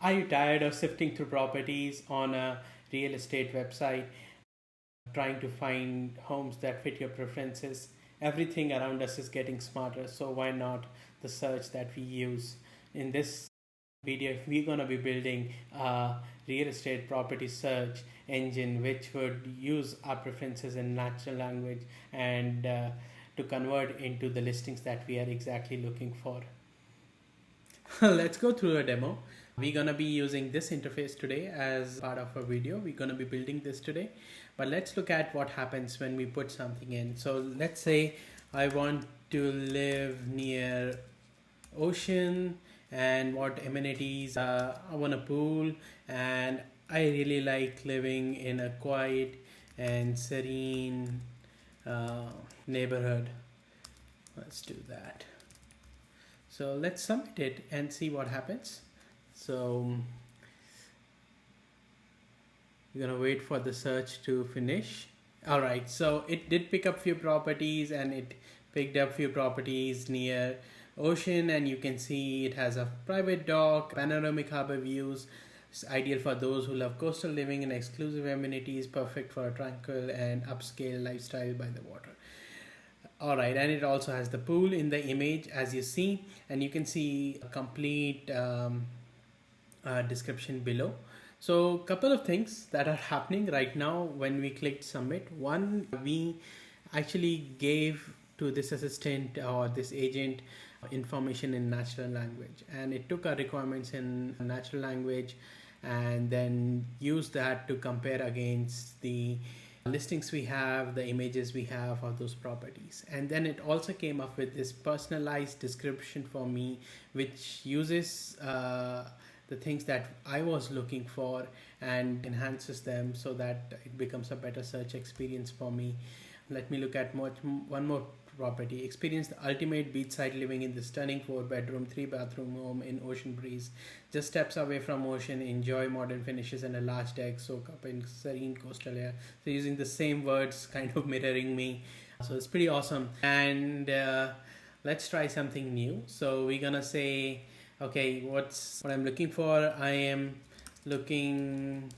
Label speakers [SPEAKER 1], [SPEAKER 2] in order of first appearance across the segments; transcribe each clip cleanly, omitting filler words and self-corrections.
[SPEAKER 1] Are you tired of sifting through properties on a real estate website, trying to find homes that fit your preferences? Everything around us is getting smarter, so why not the search that we use? In this video, we're going to be building a real estate property search engine which would use our preferences in natural language and to convert into the listings that we are exactly looking for. Let's go through a demo. We're gonna be using this interface today as part of a video. We're gonna be building this today, but let's look at what happens when we put something in. So let's say I want to live near ocean and what amenities. I want a pool and I really like living in a quiet and serene neighborhood. Let's do that. So let's submit it and see what happens. So we're gonna wait for the search to finish. All right, so it did pick up few properties and it picked up few properties near ocean, and you can see it has a private dock, panoramic harbor views. It's ideal for those who love coastal living and exclusive amenities, perfect for a tranquil and upscale lifestyle by the water. All right, and it also has the pool in the image as you see, and you can see a complete description below. So couple of things that are happening right now when we clicked submit. One, we actually gave to this assistant or this agent information in natural language, and it took our requirements in natural language and then used that to compare against the listings we have, the images we have of those properties. And then it also came up with this personalized description for me, which uses the things that I was looking for and enhances them so that it becomes a better search experience for me. Let me look at one more property. Experience the ultimate beachside living in the stunning 4-bedroom, 3-bathroom home in Ocean Breeze. Just steps away from ocean, enjoy modern finishes and a large deck, soak up in serene coastal air. So using the same words, kind of mirroring me. So it's pretty awesome. And let's try something new. So we're gonna say, okay, what I'm looking for. I am looking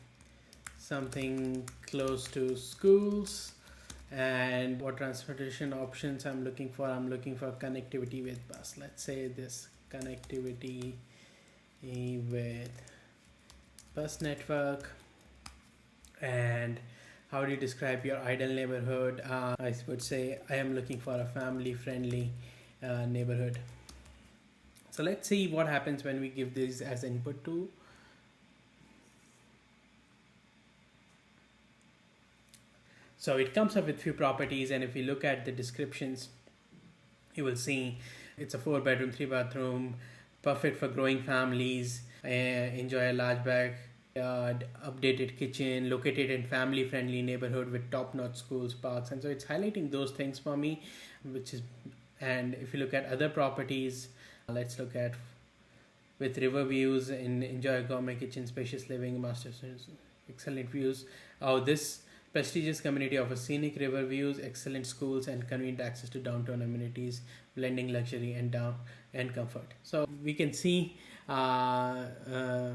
[SPEAKER 1] something close to schools. And what transportation options I'm looking for connectivity with bus. Let's say this connectivity with bus network. And how do you describe your ideal neighborhood? I would say I am looking for a family friendly neighborhood. So let's see what happens when we give this as input to. So it comes up with few properties, and if you look at the descriptions, you will see it's a 4-bedroom, 3-bathroom, perfect for growing families, enjoy a large backyard, updated kitchen, located in family-friendly neighborhood with top-notch schools, parks, and so it's highlighting those things for me, which is. And if you look at other properties, let's look at with river views and enjoy a gourmet kitchen, spacious living, master excellent views. Oh, this prestigious community offers scenic river views, excellent schools, and convenient access to downtown amenities, blending luxury and comfort. So we can see the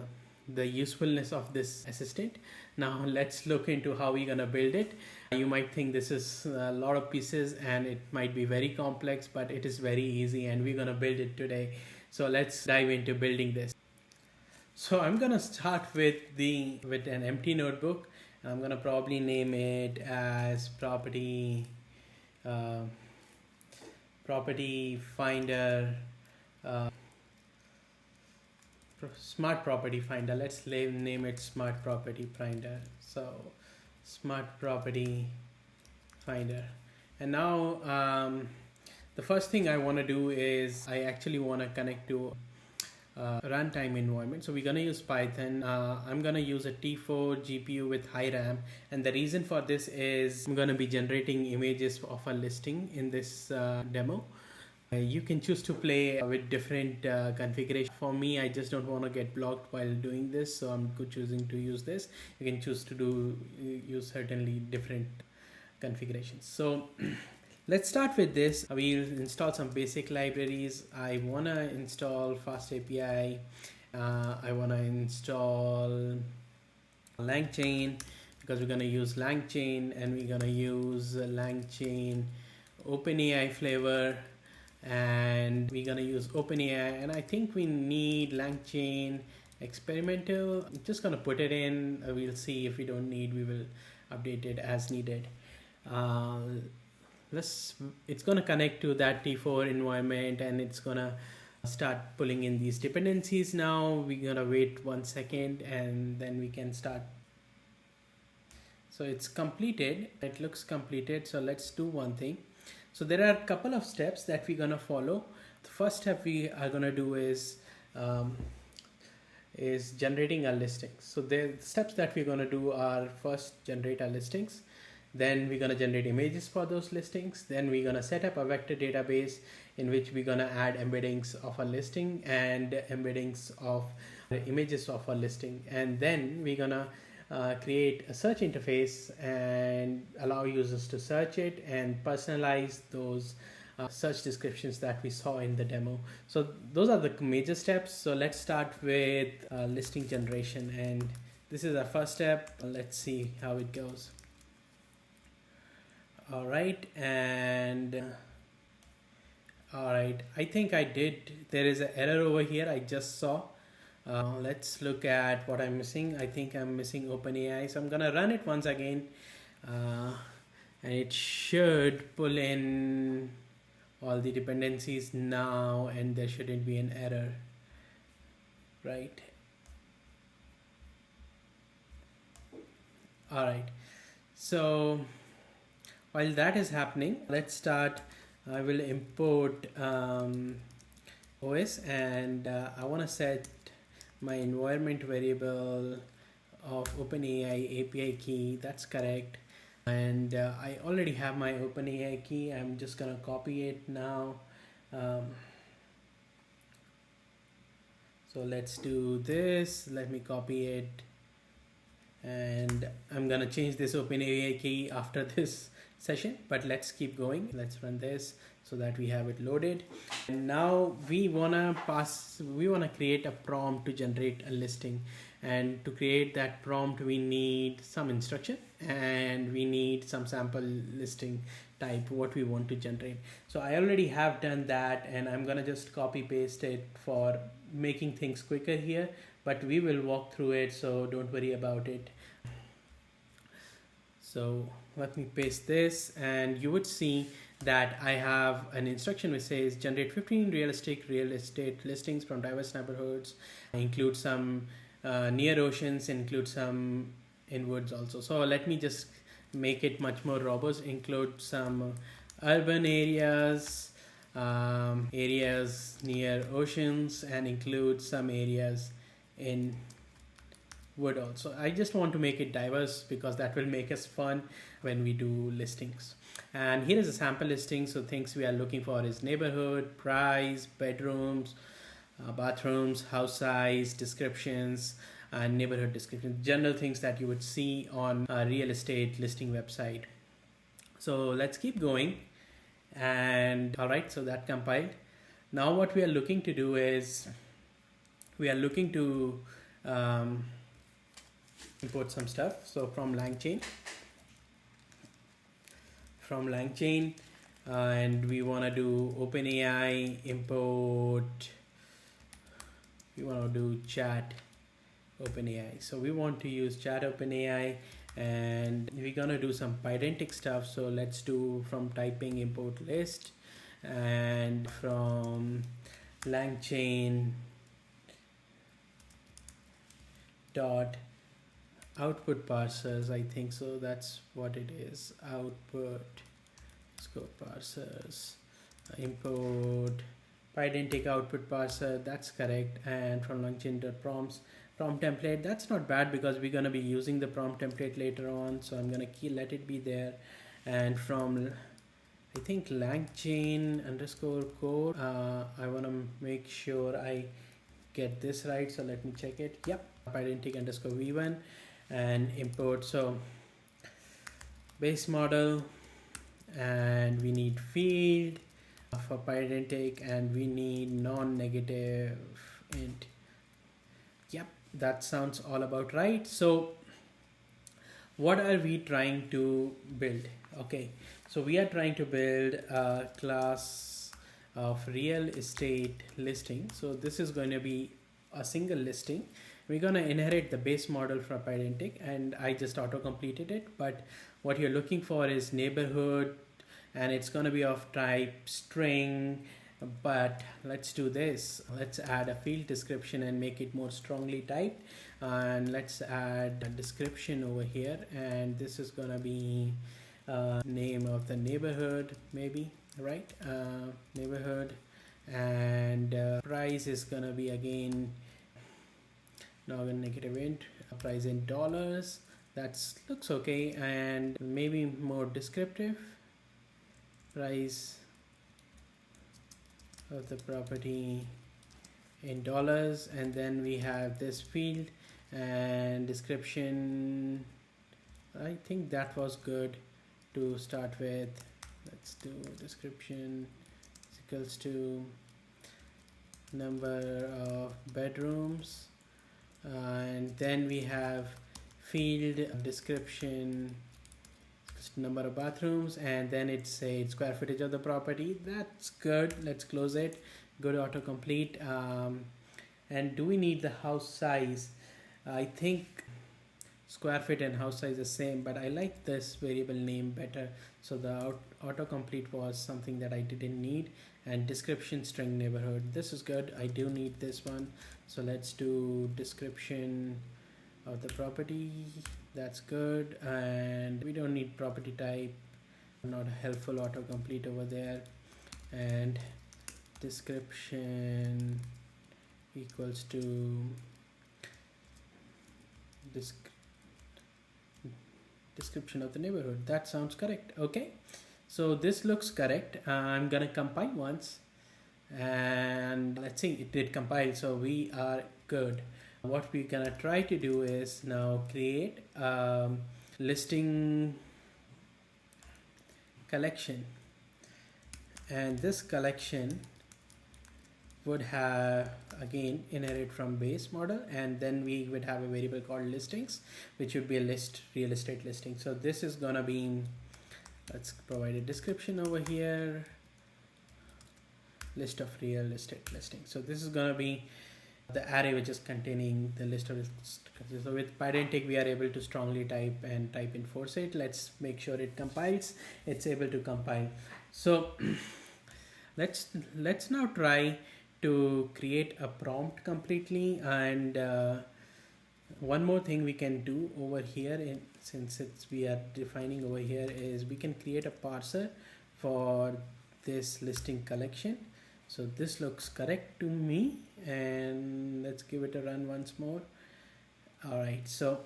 [SPEAKER 1] usefulness of this assistant. Now let's look into how we're gonna build it. You might think this is a lot of pieces and it might be very complex, but it is very easy and we're gonna build it today. So let's dive into building this. So I'm gonna start with an empty notebook. I'm gonna probably name it as property finder, smart property finder. Let's name it smart property finder. So smart property finder. And now the first thing I want to do is I actually want to connect to runtime environment. So we're going to use Python. I'm going to use a T4 GPU with high RAM, and the reason for this is I'm going to be generating images of a listing in this demo. You can choose to play with different configuration. For me, I just don't want to get blocked while doing this, so I'm choosing to use this. You can choose to use certainly different configurations. So let's start with this. We'll install some basic libraries. I want to install Fast API. I want to install Langchain because we're going to use Langchain, and we're going to use Langchain OpenAI flavor, and we're going to use OpenAI, and I think we need Langchain experimental. I'm just going to put it in. We'll see. If we don't need, we will update it as needed. It's going to connect to that T4 environment, and it's going to start pulling in these dependencies. Now we're going to wait 1 second, and then we can start. So it's completed. It looks completed. So let's do one thing. So there are a couple of steps that we're going to follow. The first step we are going to do is generating our listings. So the steps that we're going to do are: first, generate our listings. Then we're going to generate images for those listings. Then we're going to set up a vector database in which we're going to add embeddings of a listing and embeddings of the images of a listing. And then we're going to create a search interface and allow users to search it and personalize those search descriptions that we saw in the demo. So those are the major steps. So let's start with listing generation, and this is our first step. Let's see how it goes. All right, and all right, I think I did. There is an error over here I just saw. Let's look at what I'm missing. I think I'm missing OpenAI, so I'm gonna run it once again, and it should pull in all the dependencies now, and there shouldn't be an error, right? All right, so while that is happening, let's start. I will import OS, and I want to set my environment variable of OpenAI API key. That's correct. And I already have my OpenAI key. I'm just gonna copy it now. So let's do this. Let me copy it, and I'm gonna change this OpenAI key after this session, but let's keep going. Let's run this so that we have it loaded. And now we wanna create a prompt to generate a listing. And to create that prompt, we need some instruction, and we need some sample listing type, what we want to generate. So I already have done that, and I'm gonna just copy paste it for making things quicker here, but we will walk through it, so don't worry about it. So let me paste this, and you would see that I have an instruction which says generate 15 realistic real estate listings from diverse neighborhoods, include some near oceans, include some in woods also. So let me just make it much more robust, include some urban areas, areas near oceans, and include some areas in wood also. I just want to make it diverse because that will make us fun when we do listings. And here is a sample listing. So things we are looking for is neighborhood, price, bedrooms, bathrooms, house size, descriptions, and neighborhood descriptions, general things that you would see on a real estate listing website. So let's keep going. And all right, so that compiled. Now what we are looking to do is we are looking to import some stuff. So from Langchain, and we want to do OpenAI import. We want to do chat OpenAI. So we want to use chat OpenAI, and we're gonna do some pydantic stuff. So let's do from typing import list, and from Langchain dot output parsers, I think so, that's what it is. Output, let's go parsers, import pydantic output parser, that's correct. And from Langchain.prompts, prompt template, that's not bad because we're going to be using the prompt template later on, so I'm going to let it be there. And from I think Langchain underscore core, I want to make sure I get this right, so let me check it. Yep, pydantic underscore v1, and import. So base model, and we need field for pydantic, and we need non-negative int. Yep, that sounds all about right. So what are we trying to build? Okay, so we are trying to build a class of real estate listing. So this is going to be a single listing. We're going to inherit the base model from Pydantic, and I just auto completed it. But what you're looking for is neighborhood, and it's going to be of type string. But let's do this. Let's add a field description and make it more strongly typed. And let's add a description over here, and this is going to be name of the neighborhood, maybe, right? Neighborhood, and price is going to be again now a negative int, price in dollars. That looks okay, and maybe more descriptive, price of the property in dollars, and then we have this field and description. I think that was good to start with. Let's do description is equals to number of bedrooms, and then we have field description number of bathrooms, and then it says square footage of the property. That's good. Let's close it. Go to autocomplete. And do we need the house size? I think square feet and house size is same, but I like this variable name better. So the autocomplete was something that I didn't need. And description string neighborhood. This is good. I do need this one. So let's do description of the property. That's good. And we don't need property type. Not a helpful autocomplete over there. And description equals to description of the neighborhood. That sounds correct. Okay, so this looks correct. I'm gonna compile once, and let's see, it did compile, so we are good. What we're gonna try to do is now create listing collection, and this collection would have again inherit from base model, and then we would have a variable called listings, which would be a real estate listing. So this is gonna be, let's provide a description over here, list of real estate listings. So this is gonna be the array which is containing the list of. So with Pydantic we are able to strongly type and type enforce it. Let's make sure it compiles. It's able to compile. So let's now try to create a prompt completely. And one more thing we can do over here, since we are defining over here, is we can create a parser for this listing collection. So this looks correct to me, and let's give it a run once more. All right, so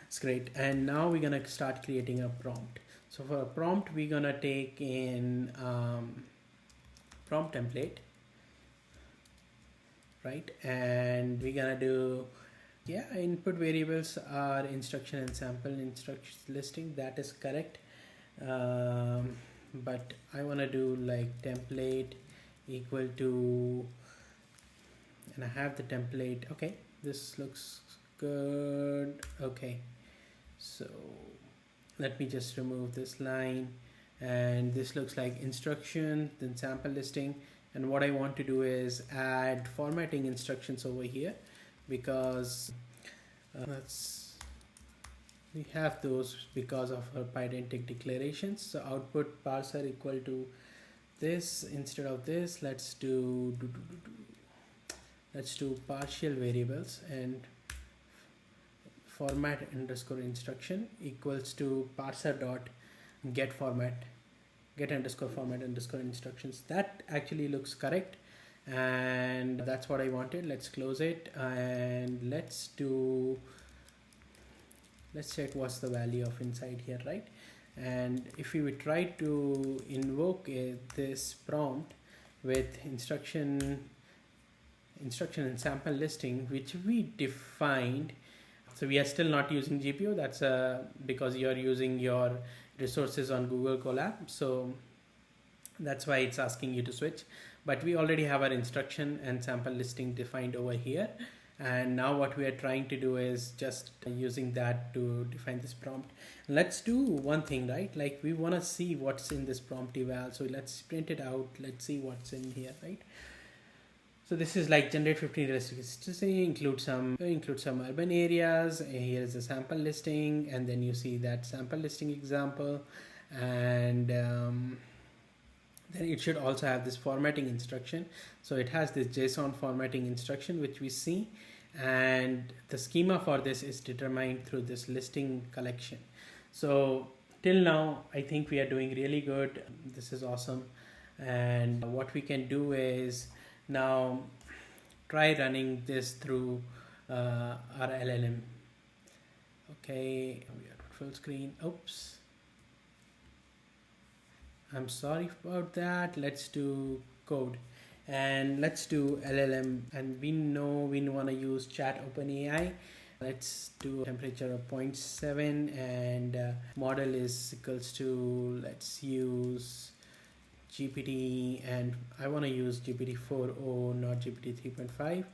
[SPEAKER 1] it's great. And now we're gonna start creating a prompt. So for a prompt, we're gonna take in prompt template, right? And we're gonna do, input variables are instruction and sample instruction listing. That is correct. But I wanna do like template equal to, and I have the template. Okay, this looks good. Okay, so let me just remove this line, and this looks like instruction, then sample listing. And what I want to do is add formatting instructions over here, because we have those because of our Pydantic declarations. So output parser equal to this. Instead of this, let's do partial variables, and format underscore instruction equals to parser dot get underscore format underscore instructions. That actually looks correct, and that's what I wanted. Let's close it, and let's check what's the value of inside here, right? And if we would try to invoke this prompt with instruction and sample listing, which we defined, so we are still not using GPU. That's because you're using your resources on Google Colab, so that's why it's asking you to switch. But we already have our instruction and sample listing defined over here, And now what we are trying to do is just using that to define this prompt. Let's do one thing, right? Like we want to see what's in this prompt eval. So let's print it out. Let's see what's in here, right? So this is like generate 15 realistic listing, include some urban areas. Here is a sample listing, and then you see that sample listing example, and then it should also have this formatting instruction. So it has this JSON formatting instruction which we see, and the schema for this is determined through this listing collection. So till now I think we are doing really good. This is awesome. And what we can do is now try running this through our LLM. Okay, we are full screen. Oops, I'm sorry about that. Let's do code, and let's do LLM, and we know we want to use chat OpenAI. Let's do temperature of 0.7, and model is equals to, let's use GPT, and I want to use GPT 4.0, not GPT 3.5,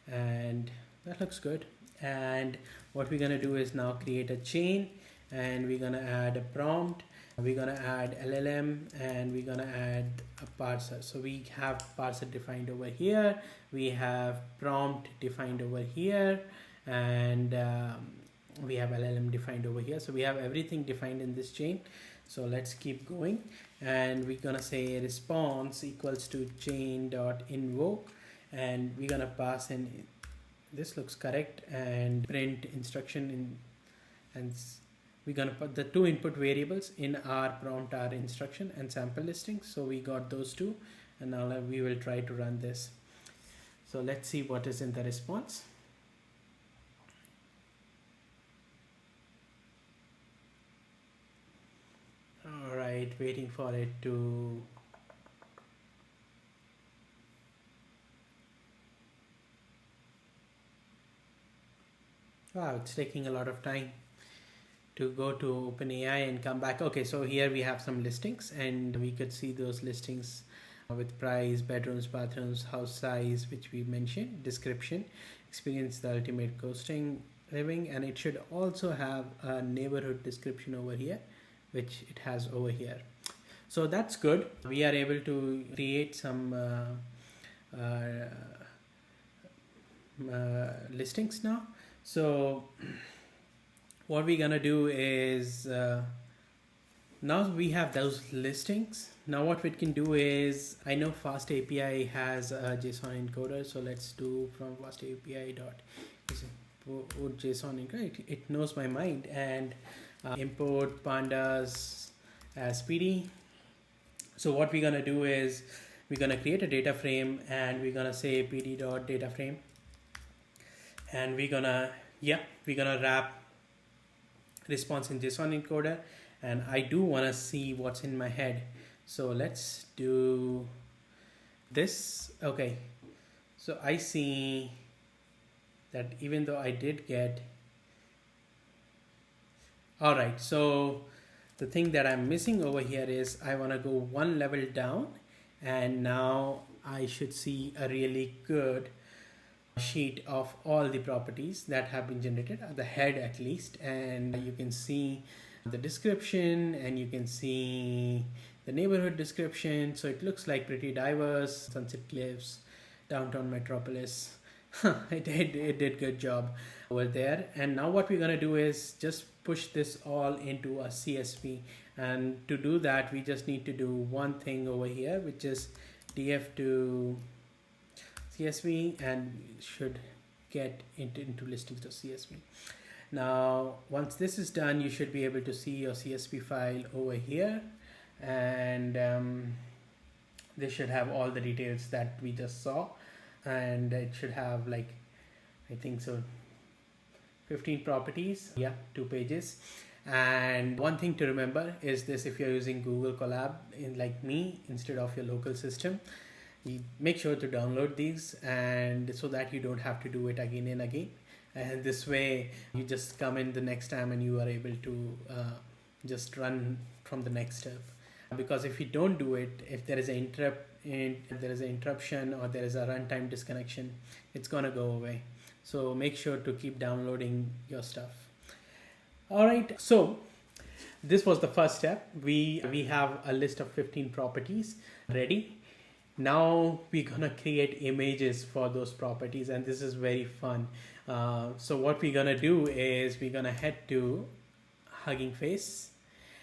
[SPEAKER 1] and that looks good. And what we're going to do is now create a chain, and we're going to add a prompt, we're going to add LLM, and we're going to add a parser. So we have parser defined over here, we have prompt defined over here, and we have LLM defined over here. So we have everything defined in this chain. So let's keep going, and we're gonna say response equals to chain.invoke, and we're gonna pass in, this looks correct, and print instruction in, and we're gonna put the two input variables in our prompt are instruction and sample listing. So we got those two, and now we will try to run this. So let's see what is in the response. All right, waiting for it to wow, it's taking a lot of time to go to OpenAI and come back. Okay, so here we have some listings, and we could see those listings with price, bedrooms, bathrooms, house size, which we mentioned, description, experience the ultimate coasting living, and it should also have a neighborhood description over here, which it has over here. So that's good. We are able to create some listings now. So what we're gonna do is now we have those listings. Now what we can do is, I know Fast API has a JSON encoder, so let's do from Fast API dot JSON encoder. It knows my mind, and import pandas as PD. So what we're gonna do is we're gonna create a data frame, and we're gonna say pd.data frame, and we're gonna wrap response in JSON encoder, and I do want to see what's in my head. So let's do this. Okay, so I see that even though I did get, all right, so the thing that I'm missing over here is I want to go one level down, and now I should see a really good sheet of all the properties that have been generated, at the head at least, and you can see the description, and you can see the neighborhood description. So it looks like pretty diverse. Sunset Cliffs, downtown metropolis. it did good job over there. And now what we're going to do is just push this all into a CSV, and to do that we just need to do one thing over here, which is df to CSV, and should get into listings.csv. Now once this is done, you should be able to see your CSV file over here, and this should have all the details that we just saw, and it should have, like, I think so, 15 properties, yeah, 2 pages. And one thing to remember is this: if you're using Google Colab in like me instead of your local system, you make sure to download these, and so that you don't have to do it again and again. And this way you just come in the next time and you are able to just run from the next step. Because if you don't do it, if there is an interruption, or there is a runtime disconnection, it's gonna go away. So make sure to keep downloading your stuff. All right, so this was the first step. We have a list of 15 properties ready. Now we're gonna create images for those properties, and this is very fun. So what we're gonna do is we're gonna head to HuggingFace,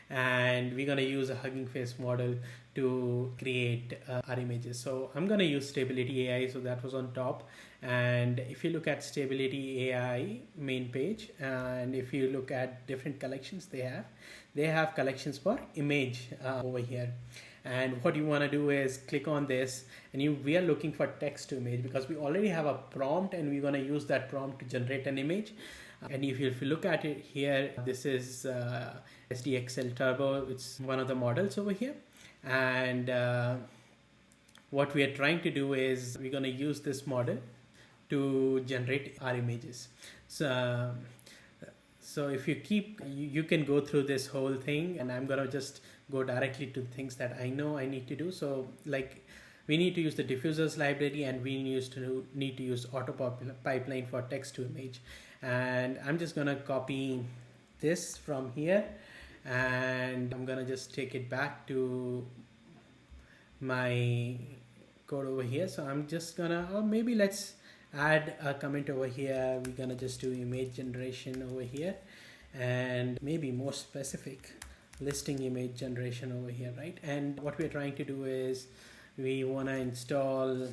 [SPEAKER 1] and we're gonna use a HuggingFace model to create our images. So I'm gonna use Stability AI, so that was on top. And if you look at Stability AI main page, and if you look at different collections they have collections for image over here. And what you want to do is click on this, and we are looking for text to image because we already have a prompt, and we're going to use that prompt to generate an image. And if you look at it here, this is SDXL Turbo. It's one of the models over here. And what we are trying to do is we're going to use this model to generate our images. So if you can go through this whole thing, and I'm going to just go directly to things that I know I need to do. So like we need to use the diffusers library, and we need to use auto pipeline for text to image. And I'm just going to copy this from here, and I'm going to just take it back to my code over here. So I'm just going to, or maybe let's add a comment over here. We're going to just do image generation over here, and maybe more specific listing image generation over here, right? And what we're trying to do is we want to install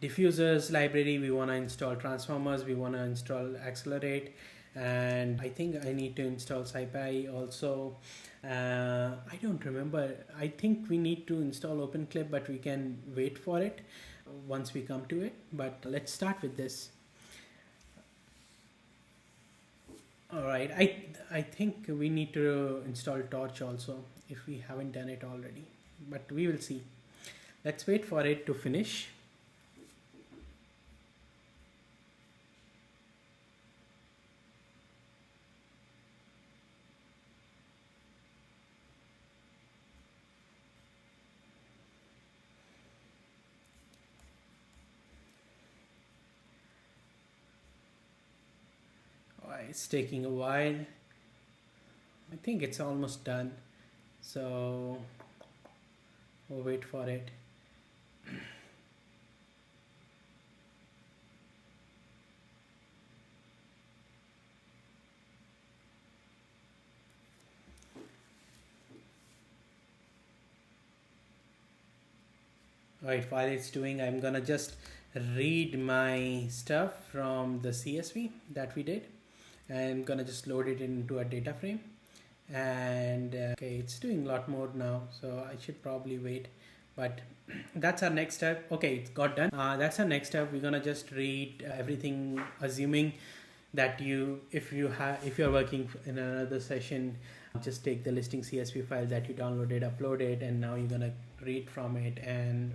[SPEAKER 1] diffusers library, we want to install transformers, we want to install accelerate, and I think I need to install SciPy also. I don't remember. I think we need to install OpenClip, but we can wait for it once we come to it. But let's start with this. All right, I think we need to install Torch also if we haven't done it already, but we will see. Let's wait for it to finish. It's taking a while. I think it's almost done, so we'll wait for it. Alright, while it's doing, I'm gonna just read my stuff from the CSV that we did. I'm gonna just load it into a data frame, and okay, it's doing a lot more now, so I should probably wait, but that's our next step. Okay, it got done. That's our next step. We're gonna just read everything, assuming that if you're working in another session, just take the listing CSV file that you downloaded, upload it, and now you're gonna read from it. And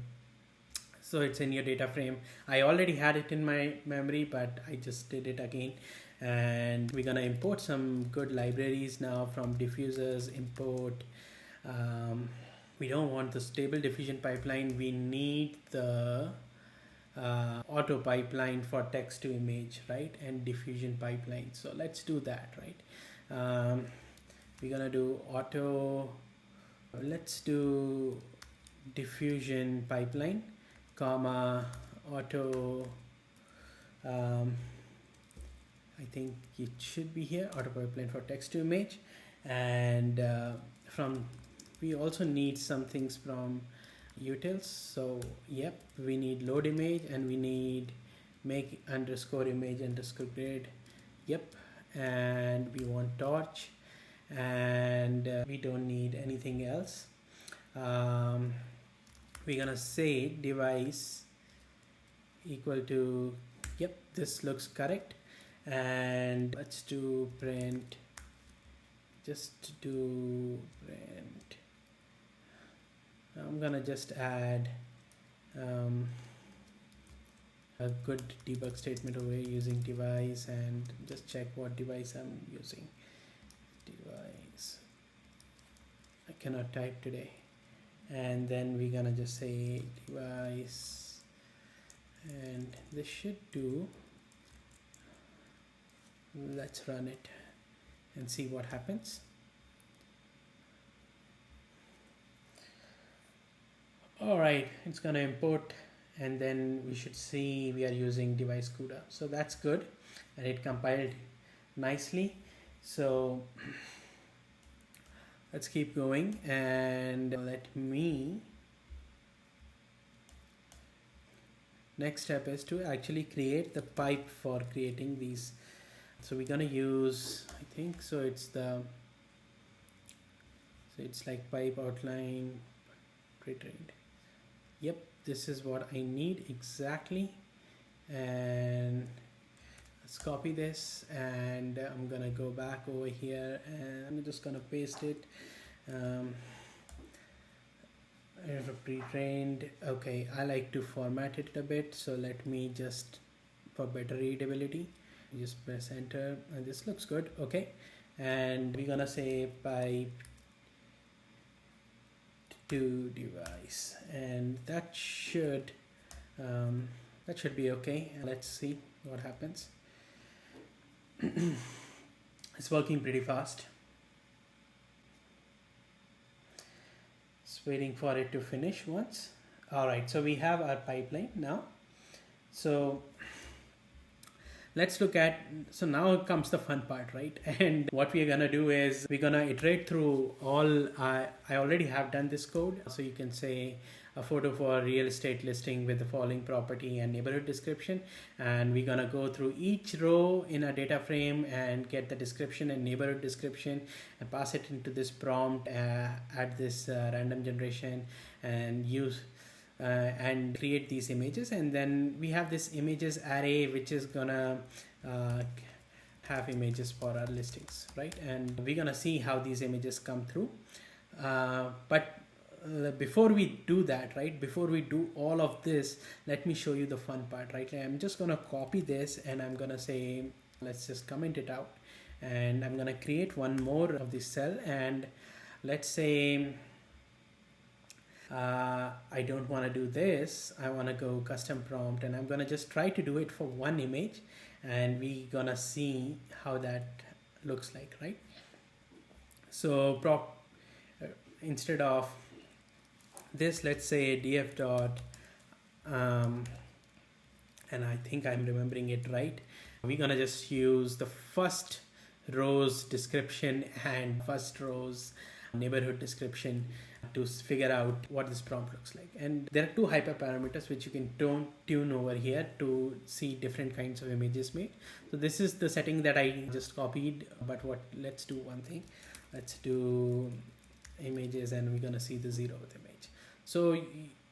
[SPEAKER 1] so it's in your data frame. I already had it in my memory, but I just did it again. And we're gonna import some good libraries now from diffusers. Import, we don't want the stable diffusion pipeline, we need the auto pipeline for text to image, right? And diffusion pipeline. So let's do that, right? We're gonna do auto, let's do diffusion pipeline, comma, auto, I think it should be here, auto pipeline for text to image. And we also need some things from utils. So yep, we need load image, and we need make underscore image underscore grid. Yep, and we want torch, and we don't need anything else. We're gonna say device equal to, yep, this looks correct. And let's do print, just do print. I'm gonna just add a good debug statement over here using device, and just check what device I'm using. Device, I cannot type today. And then we're gonna just say device, and this should do. let's run it and see what happens. All right, it's gonna import, and then we should see we are using device CUDA, so that's good, and it compiled nicely. So let's keep going, and next step is to actually create the pipe for creating these. So we're gonna use, I think so it's like pipe outline pre-trained. Yep, this is what I need exactly. And let's copy this, and I'm gonna go back over here, and I'm just gonna paste it. Pre-trained. Okay, I like to format it a bit, so let me just, for better readability, just press enter, and this looks good. Okay, and we're gonna say pipe to device, and that should be okay. Let's see what happens. It's working pretty fast. Just waiting for it to finish once. All right, so we have our pipeline now. So let's look at, so now comes the fun part, right? And what we're gonna do is we're gonna iterate through all, I already have done this code. So you can say a photo for a real estate listing with the following property and neighborhood description. And we're gonna go through each row in a data frame and get the description and neighborhood description and pass it into this prompt, add this random generation, and use and create these images. And then we have this images array which is gonna have images for our listings, right? And we're gonna see how these images come through, but before we do that, right, before we do all of this, let me show you the fun part, right? I'm just gonna copy this, and I'm gonna say, let's just comment it out, and I'm gonna create one more of this cell, and let's say I don't want to do this. I want to go custom prompt, and I'm gonna just try to do it for one image, and we gonna see how that looks like, right? So instead of this, let's say df dot and I think I'm remembering it right, we're gonna just use the first row's description and first row's neighborhood description to figure out what this prompt looks like. And there are two hyperparameters which you can tune over here to see different kinds of images made. So this is the setting that I just copied, but let's do one thing. Let's do images, and we're gonna see the 0th image. So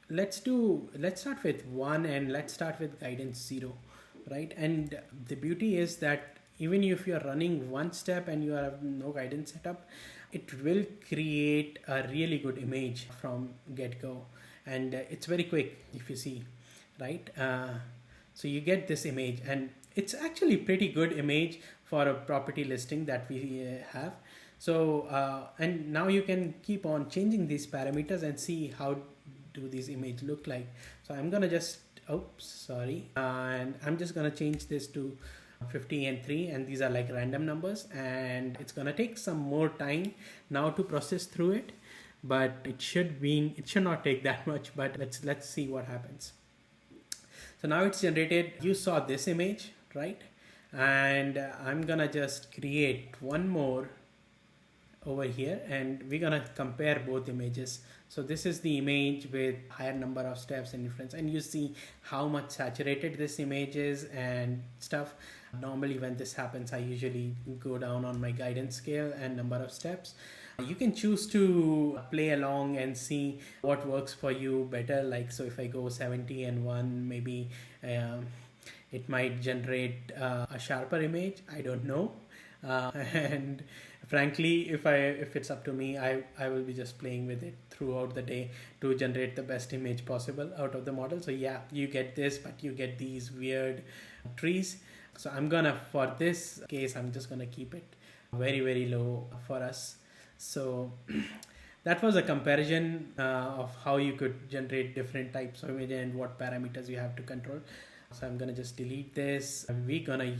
[SPEAKER 1] let's start with 1, and let's start with guidance 0, right? And the beauty is that even if you're running one step and you have no guidance setup, it will create a really good image from get-go, and it's very quick if you see, right? So you get this image, and it's actually pretty good image for a property listing that we have. So and now you can keep on changing these parameters and see how do these image look like. So I'm gonna just, and I'm just gonna change this to 50 and 3, and these are like random numbers, and it's gonna take some more time now to process through it, but it should not take that much. But let's see what happens. So now it's generated. You saw this image, right? And I'm gonna just create one more over here, and we're gonna compare both images. So this is the image with higher number of steps and difference, and you see how much saturated this image is and stuff. Normally when this happens, I usually go down on my guidance scale and number of steps. You can choose to play along and see what works for you better. Like, so if I go 70 and 1, maybe it might generate a sharper image. I don't know. And frankly, if it's up to me, I will be just playing with it throughout the day to generate the best image possible out of the model. So yeah, you get this, but you get these weird trees. So for this case, I'm just gonna keep it very, very low for us. So that was a comparison of how you could generate different types of image and what parameters you have to control. So I'm gonna just delete this, and we're gonna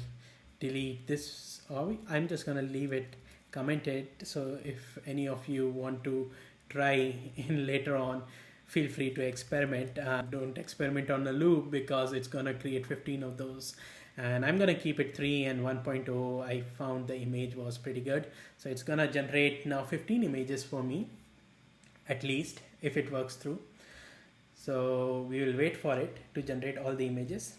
[SPEAKER 1] delete this, or I'm just gonna leave it commented. So if any of you want to try in later on, feel free to experiment. Don't experiment on a loop because it's gonna create 15 of those. And I'm gonna keep it 3 and 1.0. I found the image was pretty good. So it's gonna generate now 15 images for me, at least, if it works through. So we will wait for it to generate all the images.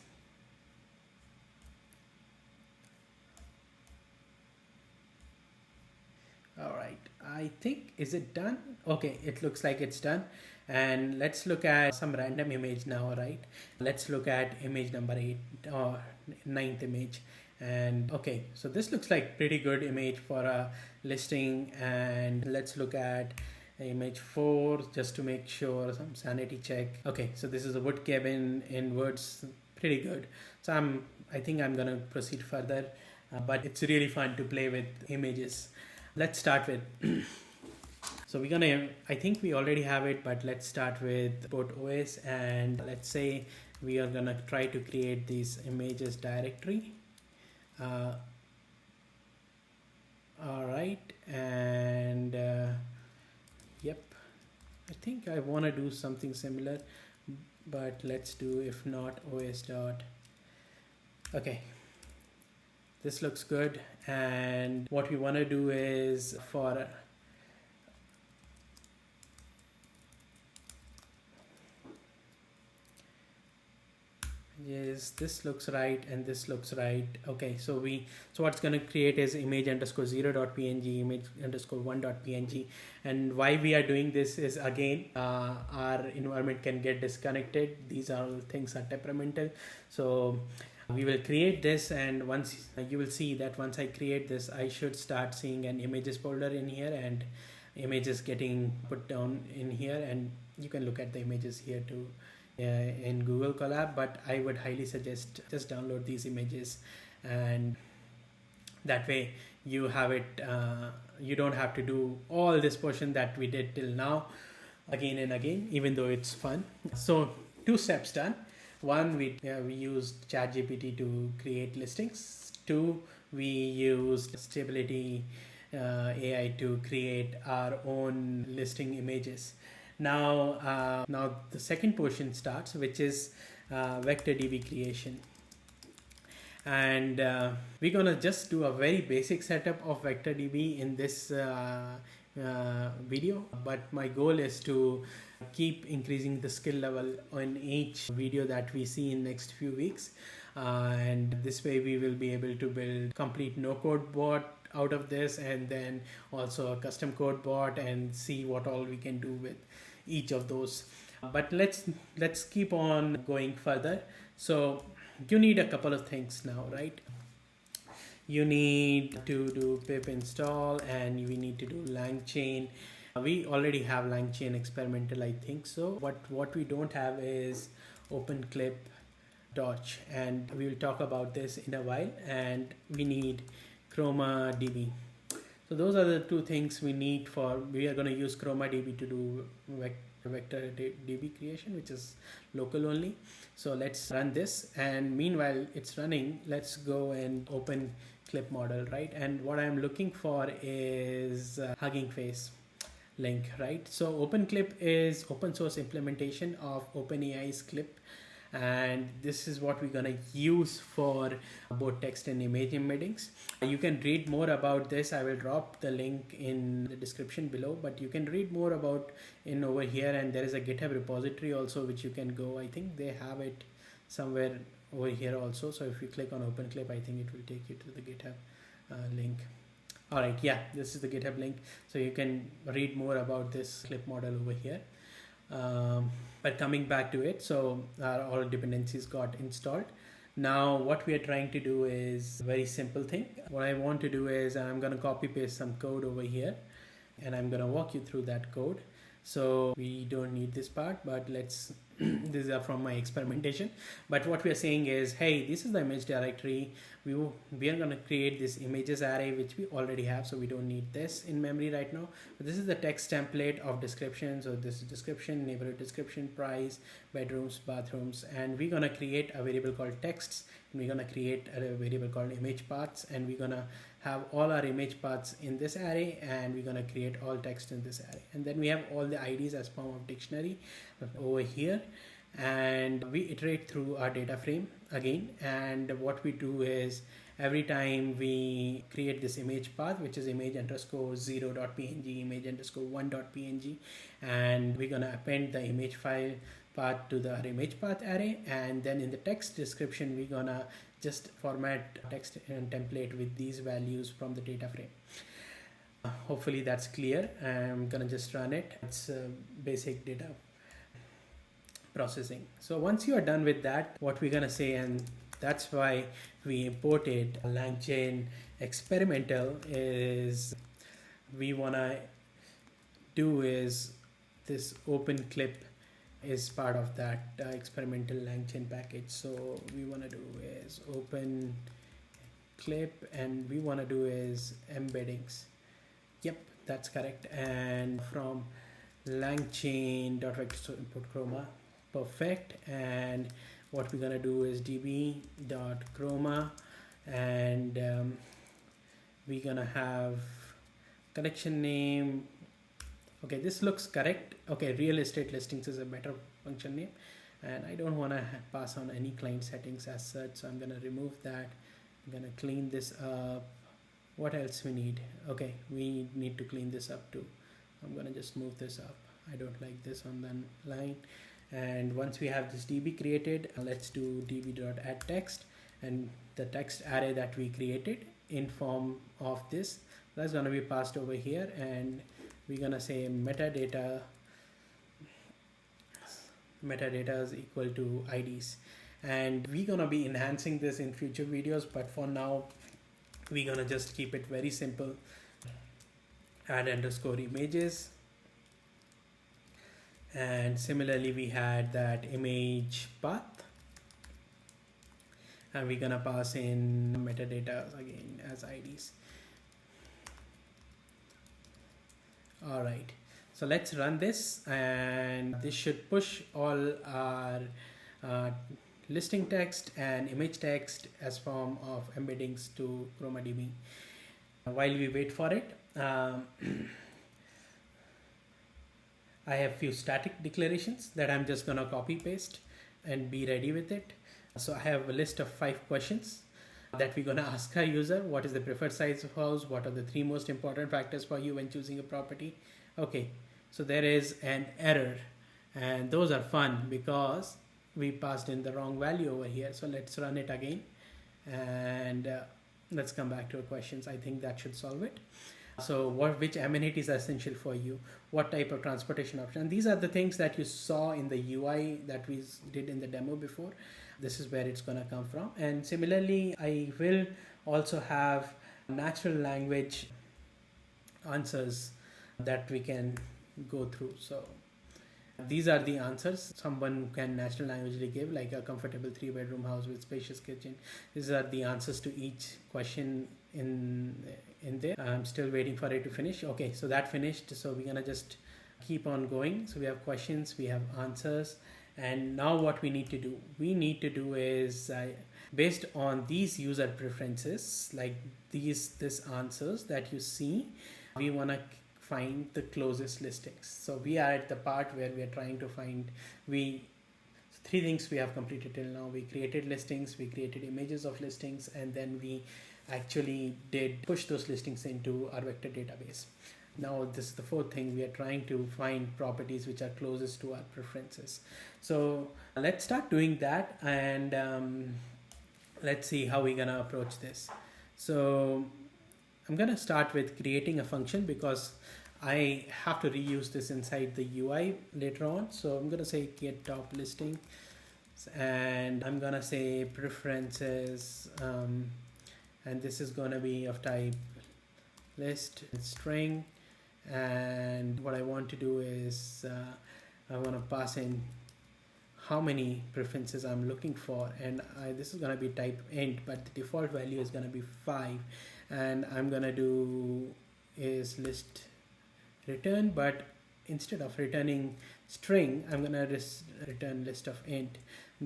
[SPEAKER 1] All right, I think, is it done? Okay, it looks like it's done. And let's look at some random image now, right? Let's look at image number 8 or 9th image. And okay, so this looks like pretty good image for a listing. And let's look at image 4 just to make sure, some sanity check. Okay, so this is a wood cabin in woods, pretty good. So I think I'm gonna proceed further, but it's really fun to play with images. Let's start with so we're gonna, I think we already have it, but let's start with port OS, and let's say we are gonna try to create these images directory. All right, and yep, I think I want to do something similar, but let's do, if not, os dot. Okay, this looks good. And what we want to do is, for yes, this looks right and this looks right. Okay, so what's going to create is image underscore 0.png, image underscore 1.png. And why we are doing this is, again, our environment can get disconnected. These are things are temperamental. So we will create this, and once you will see that once I create this, I should start seeing an images folder in here and images getting put down in here, and you can look at the images here too in Google Colab. But I would highly suggest just download these images, and that way you have it, you don't have to do all this portion that we did till now again and again, even though it's fun. So 2 steps done. 1, we used ChatGPT to create listings. 2, we used Stability AI to create our own listing images. Now the second portion starts, which is vector DB creation. And we're gonna just do a very basic setup of vector DB in this video, but my goal is to keep increasing the skill level on each video that we see in next few weeks, and this way we will be able to build complete no code bot out of this, and then also a custom code bot, and see what all we can do with each of those. But let's keep on going further. So you need a couple of things now, right? You need to do pip install, and we need to do Langchain. We already have Langchain experimental, I think so. What we don't have is OpenClip Dodge, and we will talk about this in a while. And we need Chromadb. So those are the 2 things we need for. We are going to use Chromadb to do vector DB creation, which is local only. So let's run this, and meanwhile it's running, let's go and open clip model, right? And what I'm looking for is HuggingFace link, right? So OpenClip is open source implementation of OpenAI's Clip, and this is what we're gonna use for both text and image embeddings. You can read more about this. I will drop the link in the description below, but you can read more about in over here, and there is a GitHub repository also which you can go. I think they have it somewhere over here also. So if you click on OpenClip, I think it will take you to the GitHub link. All right, yeah, this is the GitHub link, so you can read more about this clip model over here. But coming back to it, so all dependencies got installed. Now what we are trying to do is a very simple thing. What I want to do is I'm going to copy paste some code over here, and I'm going to walk you through that code. So we don't need this part, but let's these are from my experimentation. But what we are saying is, hey, this is the image directory. We are going to create this images array, which we already have, so we don't need this in memory right now. But this is the text template of description. So this is description, neighborhood description, price, bedrooms, bathrooms, and we're going to create a variable called texts we're gonna create a variable called image paths, and we're gonna have all our image paths in this array, and we're gonna create all text in this array. And then we have all the IDs as form of dictionary over here, and we iterate through our data frame again. And what we do is every time we create this image path, which is image underscore 0.png, image underscore 1.png, and we're gonna append the image file path to the image path array. And then in the text description, we're gonna just format text and template with these values from the data frame. Hopefully that's clear. I'm gonna just run it. It's basic data processing. So once you are done with that, what we're gonna say, and that's why we imported Langchain experimental, is we wanna do is this open clip is part of that experimental Langchain package. So we want to do is open clip, and we want to do is embeddings. Yep, that's correct. And from Langchain.vector, so import chroma, perfect. And what we're gonna do is db.chroma, and we're gonna have collection name. Okay, this looks correct. Okay, real estate listings is a better function name, and I don't want to pass on any client settings as such, so I'm going to remove that. I'm going to clean this up. What else we need? Okay, we need to clean this up too. I'm going to just move this up. I don't like this on the line. And once we have this db created, let's do db.addText, and the text array that we created in form of this, that's going to be passed over here. And we're gonna say metadata is equal to IDs, and we're gonna be enhancing this in future videos, but for now we're gonna just keep it very simple. Add underscore images, and similarly we had that image path, and we're gonna pass in metadata again as IDs. All right, so let's run this, and this should push all our listing text and image text as form of embeddings to Chromadb. While we wait for it, I have few static declarations that I'm just gonna copy paste and be ready with it. So I have a list of 5 questions that we're going to ask our user. What is the preferred size of house? What are the 3 most important factors for you when choosing a property? Okay, so there is an error, and those are fun because we passed in the wrong value over here. So let's run it again, and let's come back to our questions. I think that should solve it. So which amenities are essential for you? What type of transportation option? These are the things that you saw in the UI that we did in the demo before. This is where it's going to come from. And similarly, I will also have natural language answers that we can go through. So these are the answers someone can natural languagely give, like a comfortable 3-bedroom house with spacious kitchen. These are the answers to each question in there. I'm still waiting for it to finish. Okay, so that finished. So we're gonna just keep on going. So we have questions, we have answers, and now what we need to do is based on these user preferences, like this answers that you see, we want to find the closest listings. So we are at the part where we are trying to find 3 things we have completed till now. We created listings, we created images of listings, and then we actually did push those listings into our vector database. Now this is the 4th thing. We are trying to find properties which are closest to our preferences. So let's start doing that, and let's see how we're gonna approach this. So I'm gonna start with creating a function because I have to reuse this inside the UI later on. So I'm gonna say get top listing, and I'm gonna say preferences, and this is gonna be of type list string. And what I want to do is I want to pass in how many preferences I'm looking for, and this is going to be type int, but the default value is going to be 5, and I'm going to do is list return, but instead of returning string, I'm going to return list of int.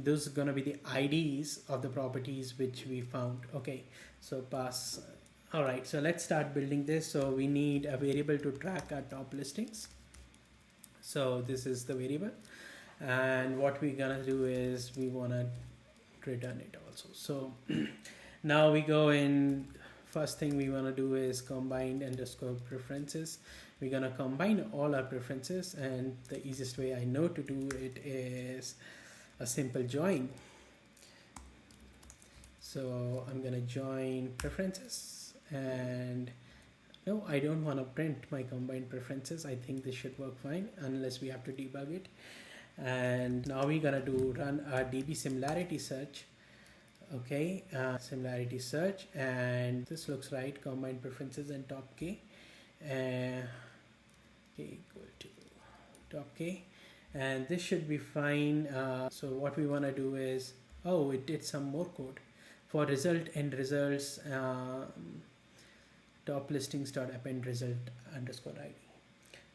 [SPEAKER 1] those are going to be the IDs of the properties which we found. Okay, so pass. All right, so let's start building this. So we need a variable to track our top listings. So this is the variable, and what we're gonna do is we want to return it also. So now we go in. First thing we want to do is combine underscore preferences. We're gonna combine all our preferences, and the easiest way I know to do it is a simple join. So I'm gonna join preferences, and no, I don't want to print my combined preferences. I think this should work fine unless we have to debug it. And now we're gonna run a DB similarity search. Okay, similarity search, and this looks right. Combined preferences and top K, K equal to top K, and this should be fine. So what we want to do is, oh, it did some more code for result and results. Top listings dot append result underscore ID.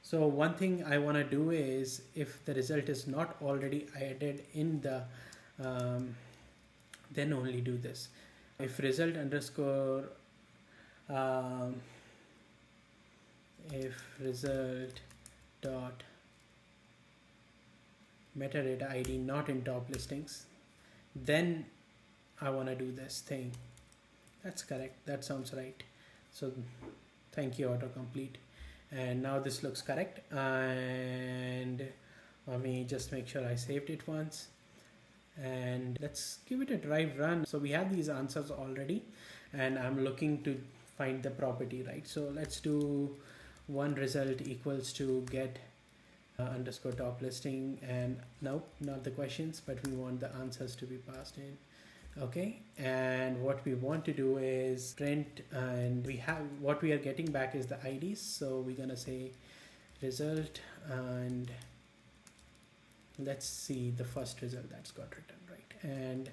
[SPEAKER 1] So one thing I want to do is, if the result is not already added in the then only do this. If result underscore if result dot metadata ID not in top listings, then I want to do this thing. That's correct. That sounds right. So thank you, autocomplete. And now this looks correct. And let me just make sure I saved it once. And let's give it a try run. So we have these answers already, and I'm looking to find the property, right? So let's do one result equals to get underscore top listing, and nope, not the questions, but we want the answers to be passed in. Okay, and what we want to do is print, and we have what we are getting back is the IDs. So we're gonna say result, and let's see the first result that's got written, right? And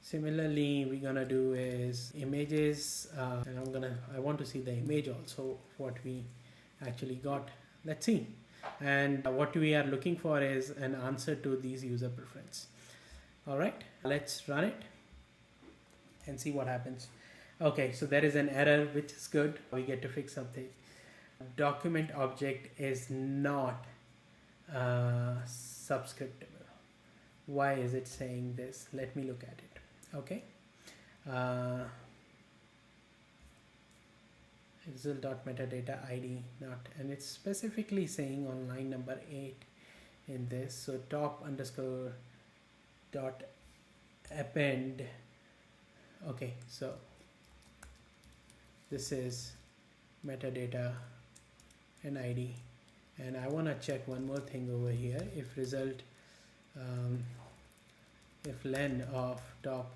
[SPEAKER 1] similarly, we're gonna do is images, and I want to see the image also, what we actually got. Let's see. And what we are looking for is an answer to these user preference. All right, let's run it and see what happens. Okay, so there is an error, which is good. We get to fix something. Document object is not subscriptable. Why is it saying this? Let me look at it. Okay, result.metadata ID not, and it's specifically saying on line number 8 in this. So top underscore dot append. Okay, so this is metadata and ID. And I want to check one more thing over here. If result, if len of top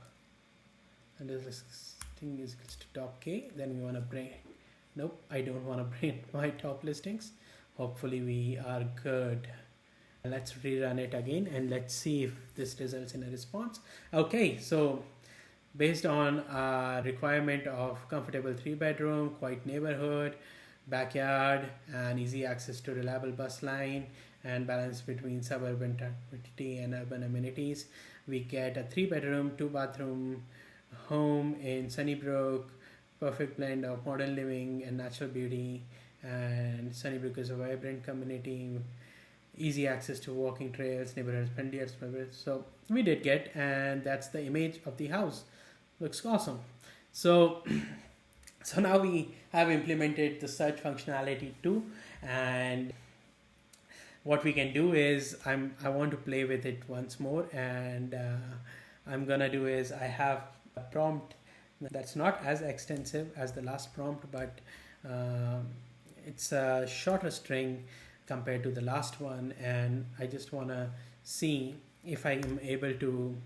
[SPEAKER 1] and this thing is equals to top K, then we want to print. Nope, I don't want to print my top listings. Hopefully we are good. Let's rerun it again, and let's see if this results in a response. Okay, so based on a requirement of comfortable 3-bedroom, quiet neighborhood, backyard, and easy access to reliable bus line, and balance between suburban tranquility and urban amenities, we get a 3-bedroom, 2-bathroom home in Sunnybrook. Perfect blend of modern living and natural beauty, and Sunnybrook is a vibrant community, easy access to walking trails, neighborhoods, plenty of neighborhoods. So we did get, and that's the image of the house. Looks awesome. So so now we have implemented the search functionality too, and what we can do is I want to play with it once more, and I'm gonna do is I have a prompt that's not as extensive as the last prompt, but it's a shorter string compared to the last one, and I just want to see if I am able to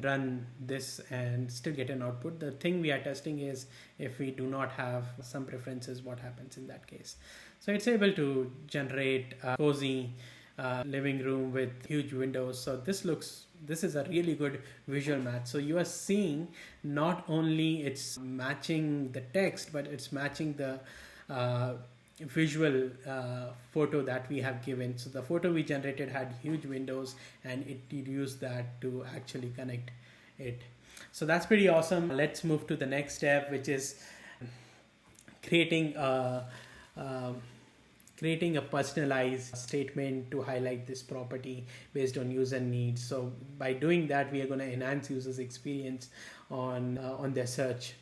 [SPEAKER 1] run this and still get an output. The thing we are testing is if we do not have some preferences, what happens in that case. So it's able to generate a cozy living room with huge windows. So this is a really good visual match. So you are seeing not only it's matching the text, but it's matching the visual photo that we have given. So the photo we generated had huge windows, and it did use that to actually connect it. So that's pretty awesome. Let's move to the next step, which is creating a personalized statement to highlight this property based on user needs. So by doing that, we are going to enhance users experience on their search.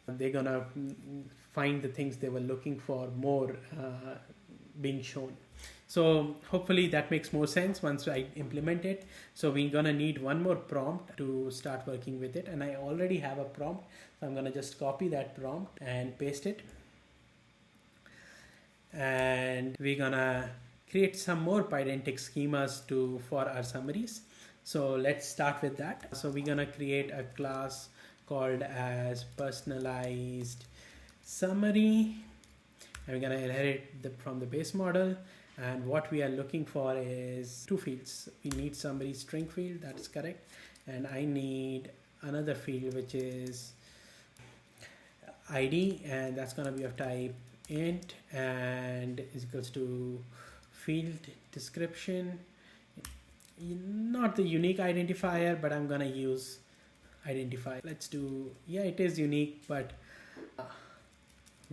[SPEAKER 1] They're going to find the things they were looking for more being shown. So hopefully that makes more sense once I implement it. So we're gonna need one more prompt to start working with it, and I already have a prompt, so I'm gonna just copy that prompt and paste it. And we're gonna create some more pydantic schemas for our summaries. So let's start with that. So we're gonna create a class called as personalized summary, and we're gonna inherit from the base model. And what we are looking for is two fields. We need summary string field, that's correct, and I need another field which is ID, and that's gonna be of type int and is equals to field description, not the unique identifier, but I'm gonna use identifier. Let's do, yeah, it is unique, but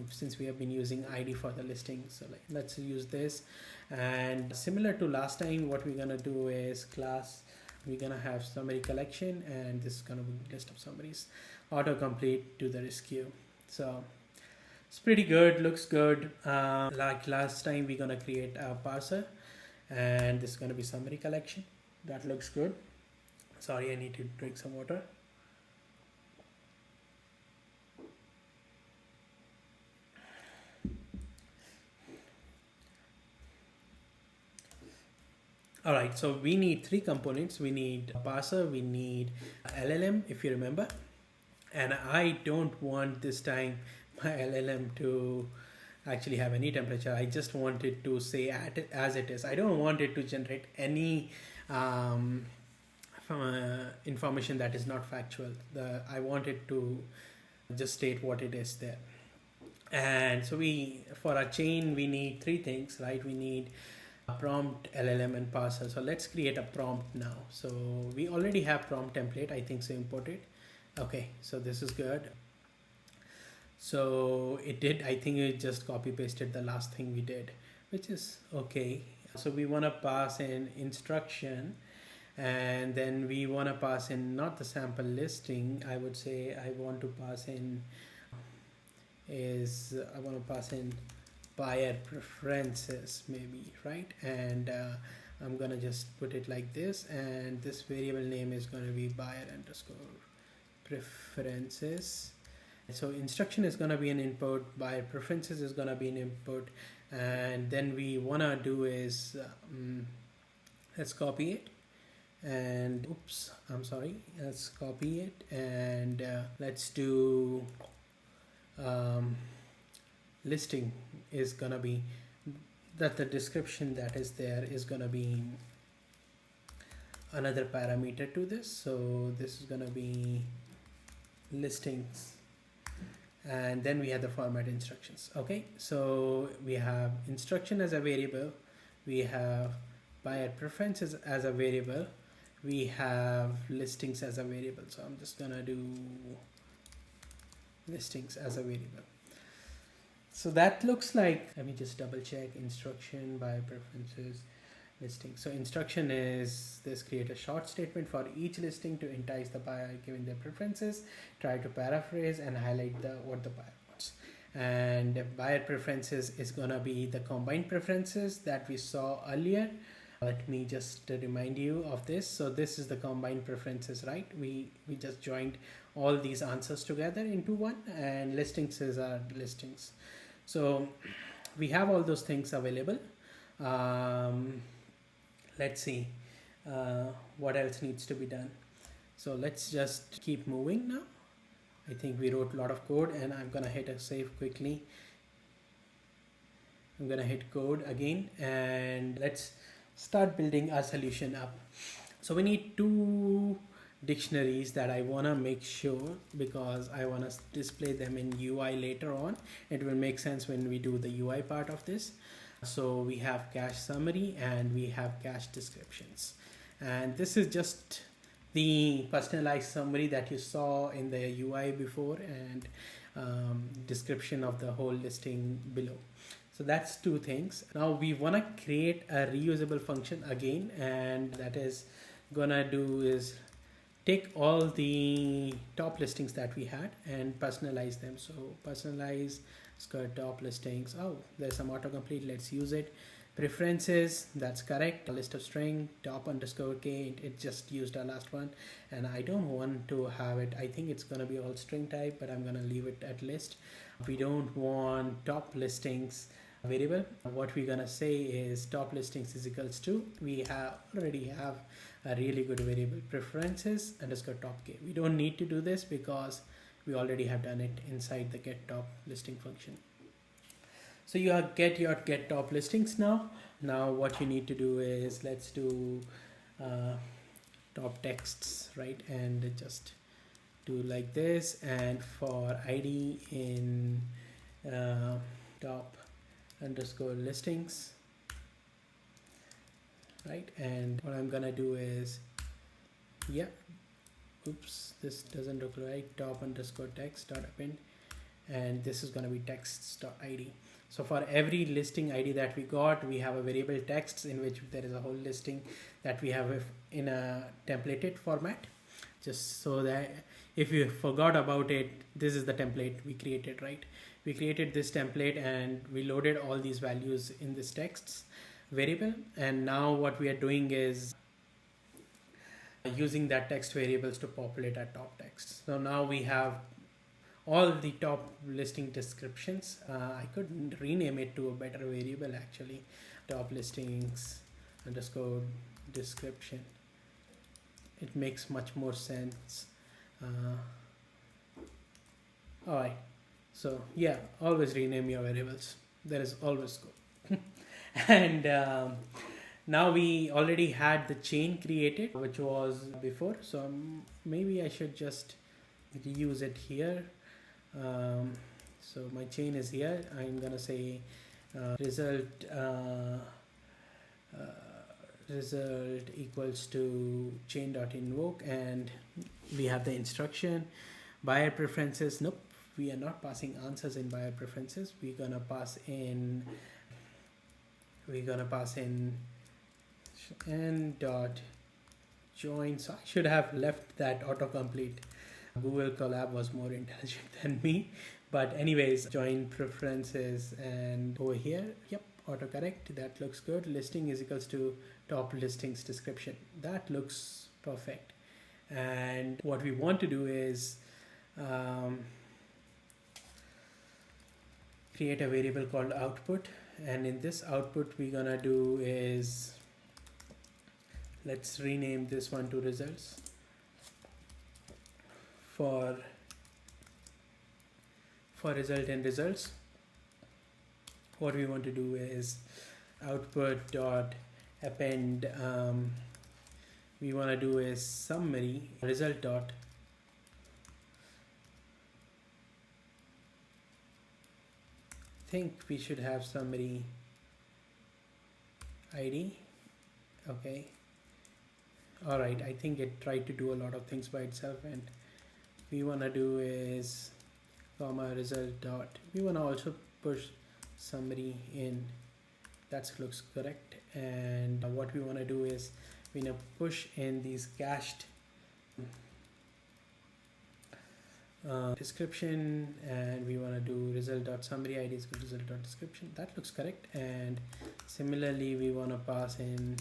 [SPEAKER 1] since we have been using ID for the listing, so let's use this. And similar to last time, what we're gonna do is class, we're gonna have summary collection, and this is gonna be list of summaries, autocomplete to the rescue. So it's pretty good, looks good. Like last time, we're gonna create a parser, and this is gonna be summary collection. That looks good. Sorry, I need to drink some water. All right, so we need three components. We need a parser, we need LLM, if you remember. And I don't want this time my LLM to actually have any temperature. I just want it to say as it is. I don't want it to generate any information that is not factual. I want it to just state what it is there. And so for our chain, we need three things, right? We need a prompt, LLM, and parser. So let's create a prompt now. So we already have prompt template, I think, so imported. Okay, so this is good. So it did, I think it just copy pasted the last thing we did, which is okay. So we want to pass in instruction, and then we want to pass in not the sample listing. I would say I want to pass in buyer preferences, maybe, right? And I'm gonna just put it like this, and this variable name is going to be buyer underscore preferences. So instruction is going to be an input, buyer preferences is going to be an input, and then we want to do is let's copy it, and oops, I'm sorry, let's copy it, and let's do listing is gonna be that the description that is there is gonna be another parameter to this. So this is gonna be listings, and then we have the format instructions. Okay, so we have instruction as a variable, we have buyer preferences as a variable, we have listings as a variable. So I'm just gonna do listings as a variable. So that looks like, let me just double check, instruction, buyer preferences, listing. So instruction is this: create a short statement for each listing to entice the buyer given their preferences, try to paraphrase and highlight what the buyer wants. And buyer preferences is gonna be the combined preferences that we saw earlier. Let me just remind you of this. So this is the combined preferences, right? We just joined all these answers together into one, and listings is our listings. So we have all those things available. Let's see what else needs to be done. So let's just keep moving now. I think we wrote a lot of code, and I'm gonna hit a save quickly. I'm gonna hit code again, and let's start building our solution up. So we need two dictionaries that I want to make sure, because I want to display them in UI later on. It will make sense when we do the UI part of this. So we have cache summary and we have cache descriptions, and this is just the personalized summary that you saw in the UI before, and description of the whole listing below. So that's two things. Now we want to create a reusable function again, and that is gonna do is take all the top listings that we had and personalize them. So personalize skirt top listings. Oh, there's some autocomplete. Let's use it. Preferences, that's correct. A list of string top underscore k. It just used our last one, and I don't want to have it. I think it's gonna be all string type, but I'm gonna leave it at list. We don't want top listings variable. What we're gonna say is top listings is equals to, we already have a really good variable, preferences underscore top k. We don't need to do this because we already have done it inside the get top listing function. So you get your get top listings now. Now what you need to do is, let's do top texts, right? And just do like this, and for ID in top underscore listings, right? And what I'm gonna do is, yeah, oops, this doesn't look right, top underscore text dot append, and this is gonna be texts dot ID. So for every listing ID that we got, we have a variable texts in which there is a whole listing that we have in a templated format, just so that if you forgot about it, this is the template we created, right? We created this template and we loaded all these values in this texts variable, and now what we are doing is using that text variables to populate our top text. So now we have all the top listing descriptions. I could rename it to a better variable actually, top listings underscore description. It makes much more sense. All right, so yeah, always rename your variables. There is always good. And now we already had the chain created, which was before, so maybe I should just reuse it here. So my chain is here. I'm gonna say result equals to chain.invoke, and we have the instruction buyer preferences. Nope, we are not passing answers in buyer preferences. We're gonna pass in and dot join. So I should have left that autocomplete. Google Colab was more intelligent than me, but anyways, join preferences, and over here, yep, autocorrect, that looks good. Listing is equals to top listings description. That looks perfect. And what we want to do is create a variable called output, and in this output we're gonna do is, let's rename this one to results. For result and results, what we want to do is output dot append, we want to do is summary result dot think we should have summary ID. Okay, all right, I think it tried to do a lot of things by itself, and we want to do is comma result dot, we want to also push summary in. That looks correct. And what we want to do is we want to push in these cached description, and we want to do result dot summary ID is result dot description. That looks correct. And similarly we want to pass in,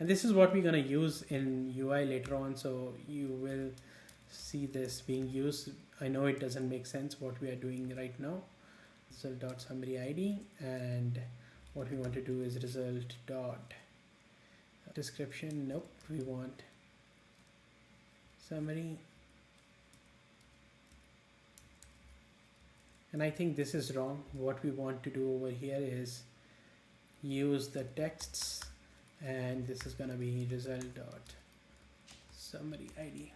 [SPEAKER 1] and this is what we're going to use in UI later on, so you will see this being used. I know it doesn't make sense what we are doing right now. Result dot summary ID, and what we want to do is result dot description. Nope, we want summary, and I think this is wrong. What we want to do over here is use the texts, and this is going to be result dot summary ID.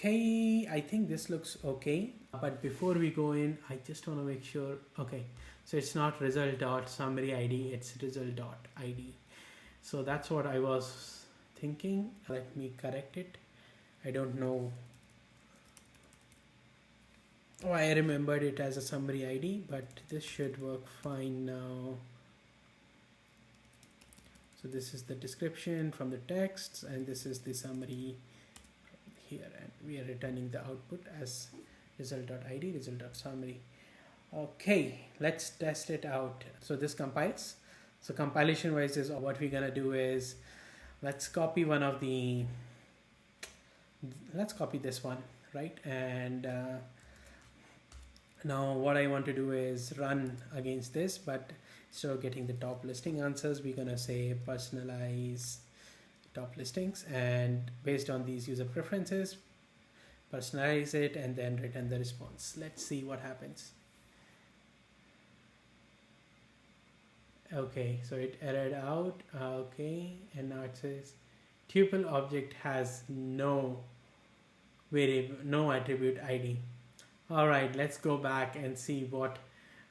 [SPEAKER 1] Okay, I think this looks okay. But before we go in, I just want to make sure. Okay, so it's not result.summary ID, it's result.id. So that's what I was thinking. Let me correct it. I don't know. Oh, I remembered it as a summary ID, but this should work fine now. So this is the description from the texts, and this is the summary here, and we are returning the output as result.id, result.summary. Okay, let's test it out. So this compiles. So compilation wise is what we're gonna do is let's copy this one, right? And now what I want to do is run against this, but instead of getting the top listing answers, we're gonna say personalize top listings, and based on these user preferences, personalize it and then return the response. Let's see what happens. Okay, so it errored out. Okay, and now it says tuple object has no variable, no attribute ID. All right, let's go back and see what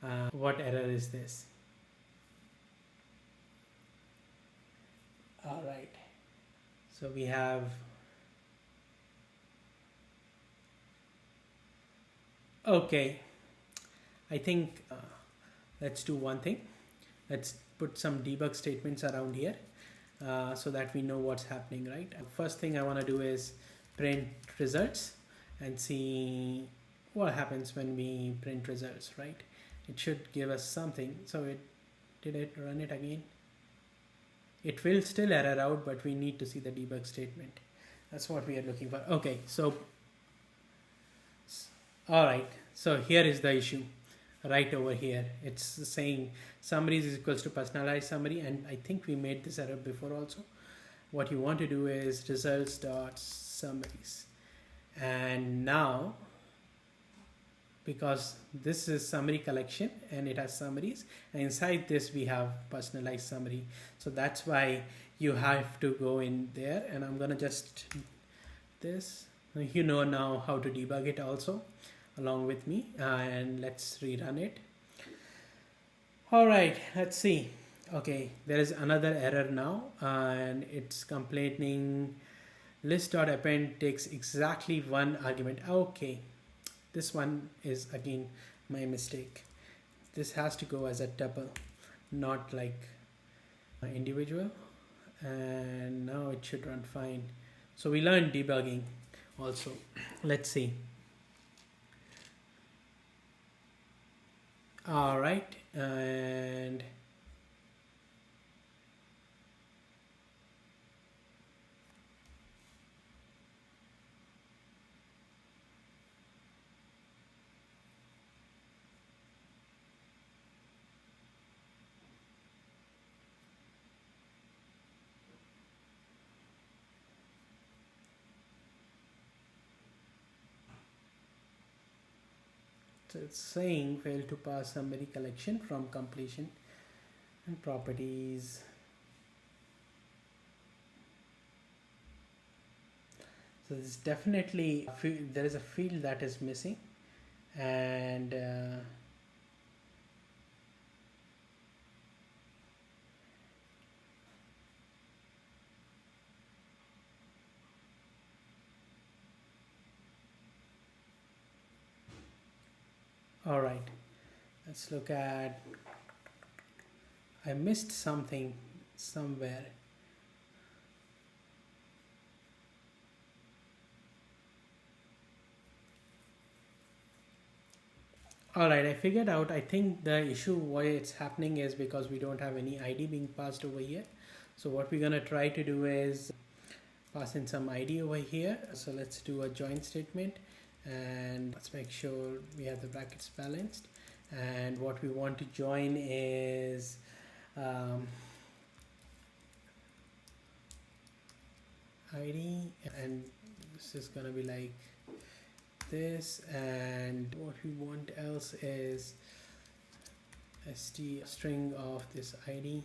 [SPEAKER 1] error is this. All right, so we have, okay, I think let's do one thing. Let's put some debug statements around here so that we know what's happening, right? First thing I want to do is print results and see what happens when we print results, right? It should give us something. So did it run it again? It will still error out, but we need to see the debug statement. That's what we are looking for. Okay, so all right, so here is the issue. Right over here, it's saying summaries is equals to personalized summary, and I think we made this error before also. What you want to do is results dot summaries, and now because this is summary collection and it has summaries, and inside this we have personalized summary, so that's why you have to go in there. And I'm gonna just this, you know now how to debug it also along with me, and let's rerun it. All right, let's see. Okay, there is another error now, and it's complaining list.append takes exactly one argument. Okay, this one is again my mistake. This has to go as a tuple, not like individual, and now it should run fine. So we learned debugging also. Let's see. All right, and so it's saying failed to pass summary collection from completion and properties. So there's definitely there is a field that is missing, and all right, let's look at, I missed something somewhere. All right, I figured out. I think the issue why it's happening is because we don't have any ID being passed over here. So what we're gonna try to do is pass in some ID over here. So let's do a join statement, and let's make sure we have the brackets balanced. And what we want to join is ID, and this is gonna be like this, and what we want else is st string of this ID.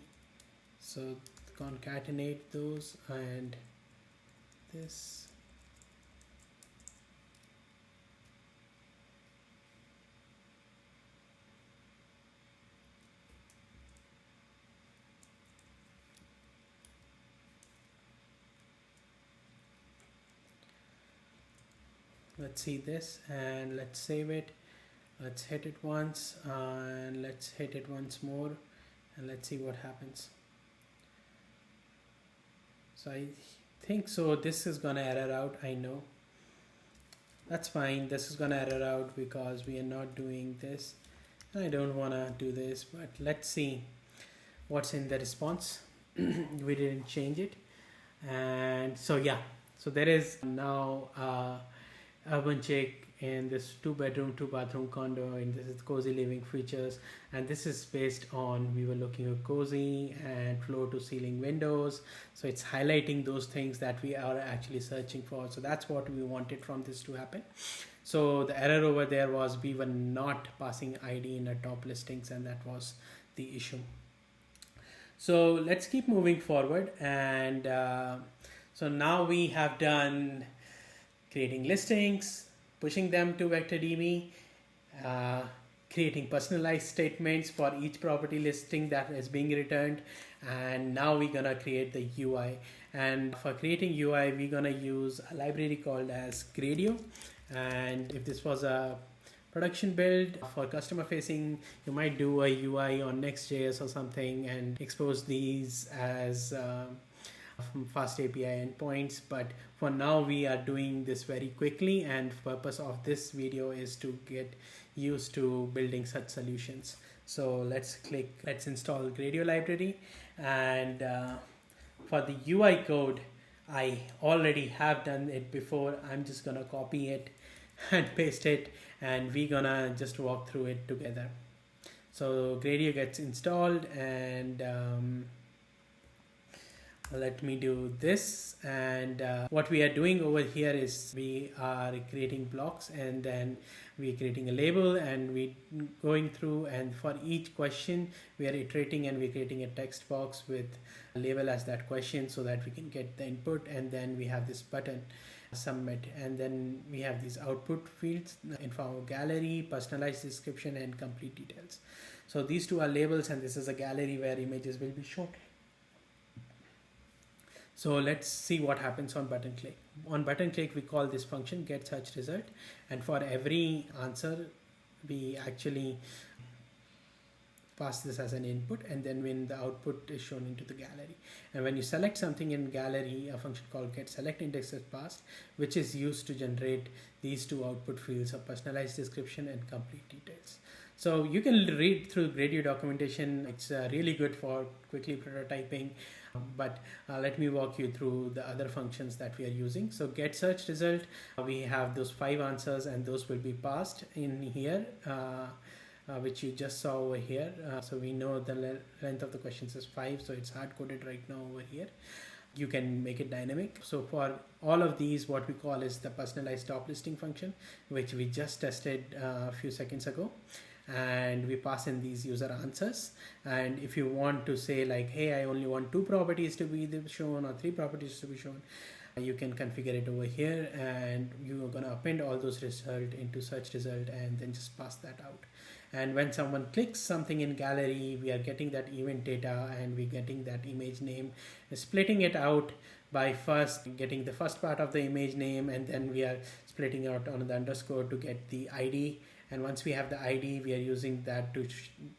[SPEAKER 1] So concatenate those, and this let's see this, and let's save it. Let's hit it once, and let's hit it once more, and let's see what happens. So I think so this is gonna error out. I know that's fine, this is gonna error out because we are not doing this. I don't want to do this, but let's see what's in the response. We didn't change it, and so yeah, so there is now urban chick in this 2-bedroom 2-bathroom condo, and this is cozy living features, and this is based on we were looking at cozy and floor to ceiling windows, so it's highlighting those things that we are actually searching for. So that's what we wanted from this to happen. So the error over there was we were not passing ID in our top listings, and that was the issue. So let's keep moving forward, and so now we have done creating listings, pushing them to VectorDB, creating personalized statements for each property listing that is being returned, and now we're gonna create the UI. And for creating UI, we're gonna use a library called as Gradio. And if this was a production build for customer facing, you might do a UI on Next.js or something and expose these as fast API endpoints. But for now we are doing this very quickly, and purpose of this video is to get used to building such solutions. So let's install Gradio library, and for the UI code I already have done it before. I'm just gonna copy it and paste it, and we're gonna just walk through it together. So Gradio gets installed, and let me do this. And what we are doing over here is we are creating blocks, and then we're creating a label, and we going through, and for each question we are iterating, and we're creating a text box with a label as that question so that we can get the input. And then we have this button submit, and then we have these output fields: info gallery, personalized description, and complete details. So these two are labels, and this is a gallery where images will be shown. So let's see what happens on button click. On button click, we call this function get search result, and for every answer we actually pass this as an input, and then when the output is shown into the gallery. And when you select something in gallery, a function called get select index is passed, which is used to generate these two output fields of personalized description and complete details. So you can read through Gradio documentation. It's really good for quickly prototyping, but let me walk you through the other functions that we are using. So get search result, we have those 5 answers, and those will be passed in here, which you just saw over here. So we know the length of the questions is 5, so it's hard coded right now over here. You can make it dynamic. So for all of these, what we call is the personalized top listing function, which we just tested a few seconds ago, and we pass in these user answers. And if you want to say like, hey, I only want 2 properties to be shown or 3 properties to be shown, you can configure it over here, and you are going to append all those results into search result and then just pass that out. And when someone clicks something in gallery, we are getting that event data, and we're getting that image name, splitting it out by first getting the first part of the image name, and then we are splitting out on the underscore to get the ID. And once we have the ID, we are using that to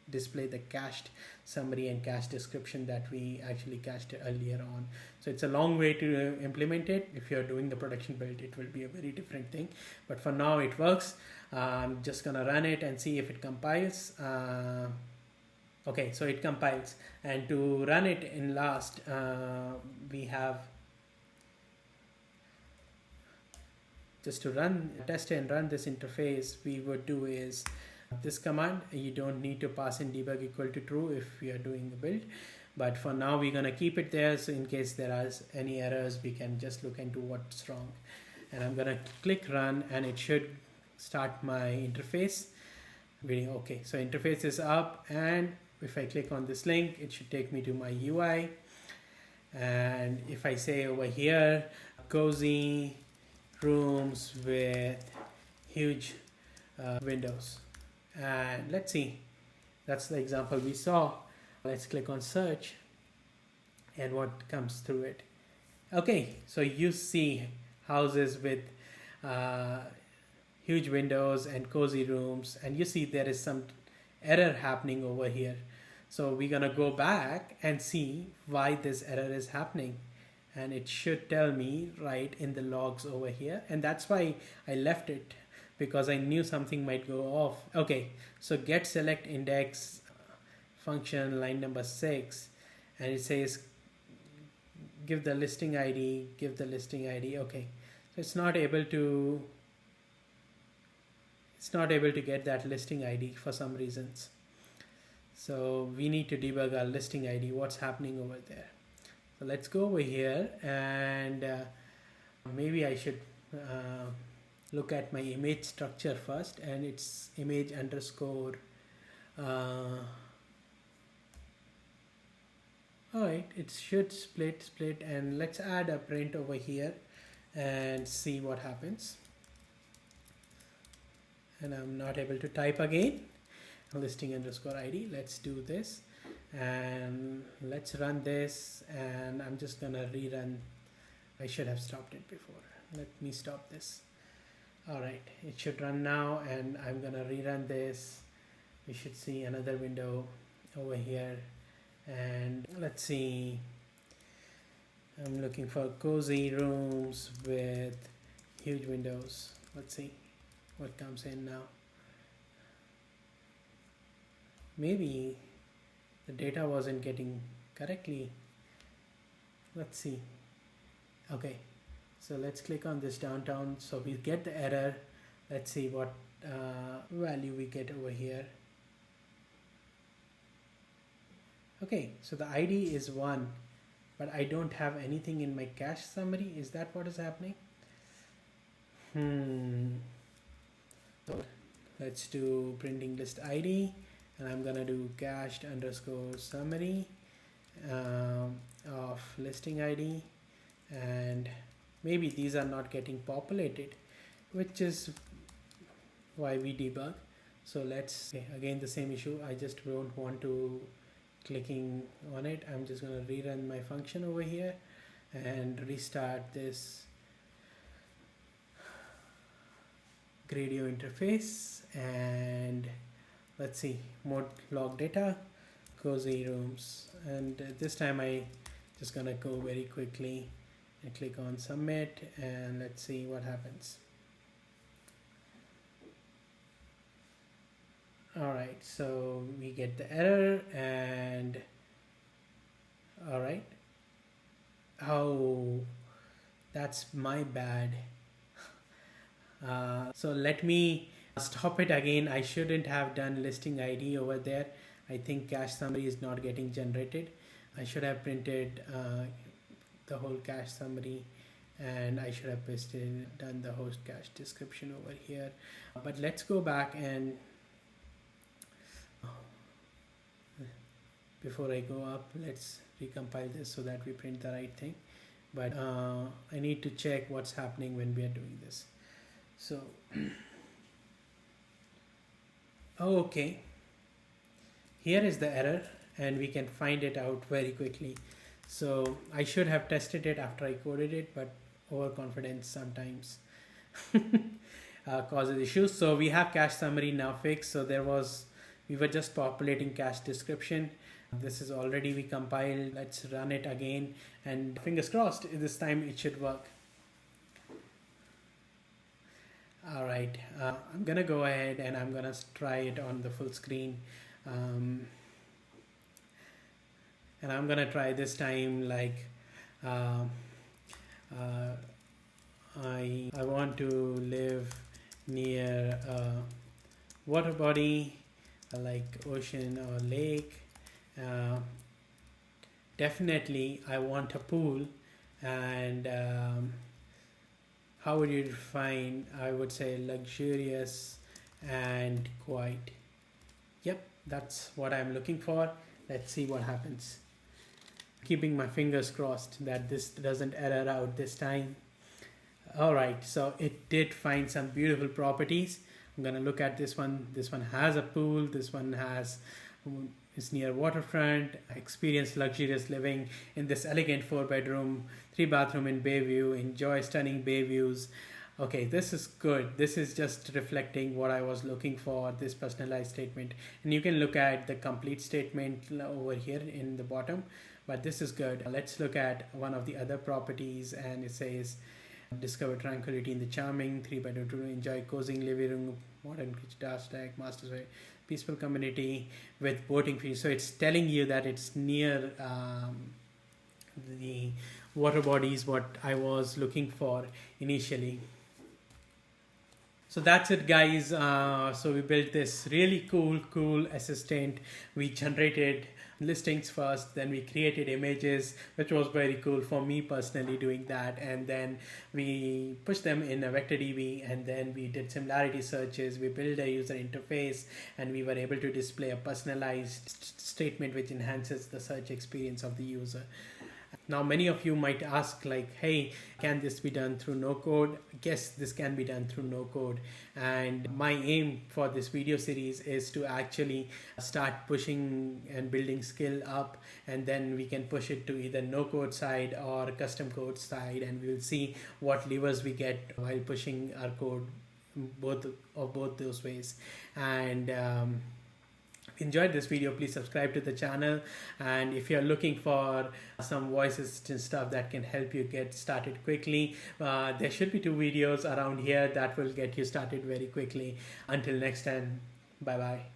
[SPEAKER 1] display the cached summary and cached description that we actually cached earlier on. So it's a long way to implement it. If you're doing the production build, it will be a very different thing. But for now, it works. I'm just going to run it and see if it compiles. Okay, so it compiles. And to run it in last, we have just to run test and run this interface, we would do is this command. You don't need to pass in debug equal to true if you are doing the build, but for now we're going to keep it there, so in case there are any errors we can just look into what's wrong. And I'm going to click run, and it should start my interface. Okay, so interface is up, and if I click on this link, it should take me to my UI. And if I say over here, cozy rooms with huge windows, and let's see, that's the example we saw. Let's click on search, and what comes through it. Okay, so you see houses with huge windows and cozy rooms, and you see there is some error happening over here. So we're gonna go back and see why this error is happening, and it should tell me right in the logs over here, and that's why I left it, because I knew something might go off. Okay, so get select index function line number 6, and it says give the listing ID, give the listing ID. Okay, so it's not able to get that listing ID for some reasons. So we need to debug our listing ID, what's happening over there. So let's go over here, and maybe I should look at my image structure first, and it's image underscore. Alright, it should split, and let's add a print over here and see what happens. And I'm not able to type again. Listing underscore ID. Let's do this, and let's run this, and I'm just gonna rerun. I should have stopped it before. Let me stop this. Alright, it should run now, and I'm gonna rerun this. We should see another window over here, and let's see. I'm looking for cozy rooms with huge windows. Let's see what comes in now. Maybe the data wasn't getting correctly. Let's see. Okay, so let's click on this downtown. So we get the error. Let's see what value we get over here. Okay, so the ID is 1, but I don't have anything in my cache summary. Is that what is happening? So let's do printing list ID, and I'm gonna do cached underscore summary of listing ID, and maybe these are not getting populated, which is why we debug. So let's again the same issue. I just don't want to clicking on it. I'm just gonna rerun my function over here and restart this Gradio interface, and let's see, mode log data, cozy rooms, and this time I just gonna go very quickly and click on submit, and let's see what happens. Alright, so we get the error, and alright, oh, that's my bad. So let me stop it again. I shouldn't have done listing ID over there. I think cache summary is not getting generated. I should have printed the whole cache summary, and I should have done the host cache description over here. But let's go back, and before I go up, let's recompile this so that we print the right thing. But I need to check what's happening when we are doing this. So okay, here is the error, and we can find it out very quickly. So I should have tested it after I coded it, but overconfidence sometimes causes issues. So we have cache summary now fixed. So we were just populating cache description. This is already we compiled. Let's run it again, and fingers crossed this time it should work. Alright, I'm gonna go ahead and I'm gonna try it on the full screen, and I'm gonna try this time like I want to live near a water body like ocean or lake. Definitely I want a pool, and how would you define? I would say luxurious and quiet. Yep, that's what I'm looking for. Let's see what happens. Keeping my fingers crossed that this doesn't error out this time. Alright, so it did find some beautiful properties. I'm gonna look at this one. This one has a pool. This one is near waterfront. I experience luxurious living in this elegant 4-bedroom, 3-bathroom in Bayview. Enjoy stunning bay views. Okay, this is good. This is just reflecting what I was looking for, this personalized statement. And you can look at the complete statement over here in the bottom, but this is good. Let's look at one of the other properties, and it says discover tranquility in the charming 3x2 to enjoy cozy living room, modern kitchen dash deck, master's way, peaceful community with boating fees. So it's telling you that it's near the water bodies, what I was looking for initially. So that's it, guys. So we built this really cool assistant. We generated listings first, then we created images, which was very cool for me personally doing that, and then we pushed them in a vector db, and then we did similarity searches, we built a user interface, and we were able to display a personalized statement which enhances the search experience of the user. Now, many of you might ask, like, hey, can this be done through no code? Yes, this can be done through no code. And my aim for this video series is to actually start pushing and building skill up, and then we can push it to either no code side or custom code side, and we'll see what levers we get while pushing our code both those ways. And enjoyed this video, please subscribe to the channel, and if you're looking for some voice assistant stuff that can help you get started quickly, there should be 2 videos around here that will get you started very quickly. Until next time, bye bye.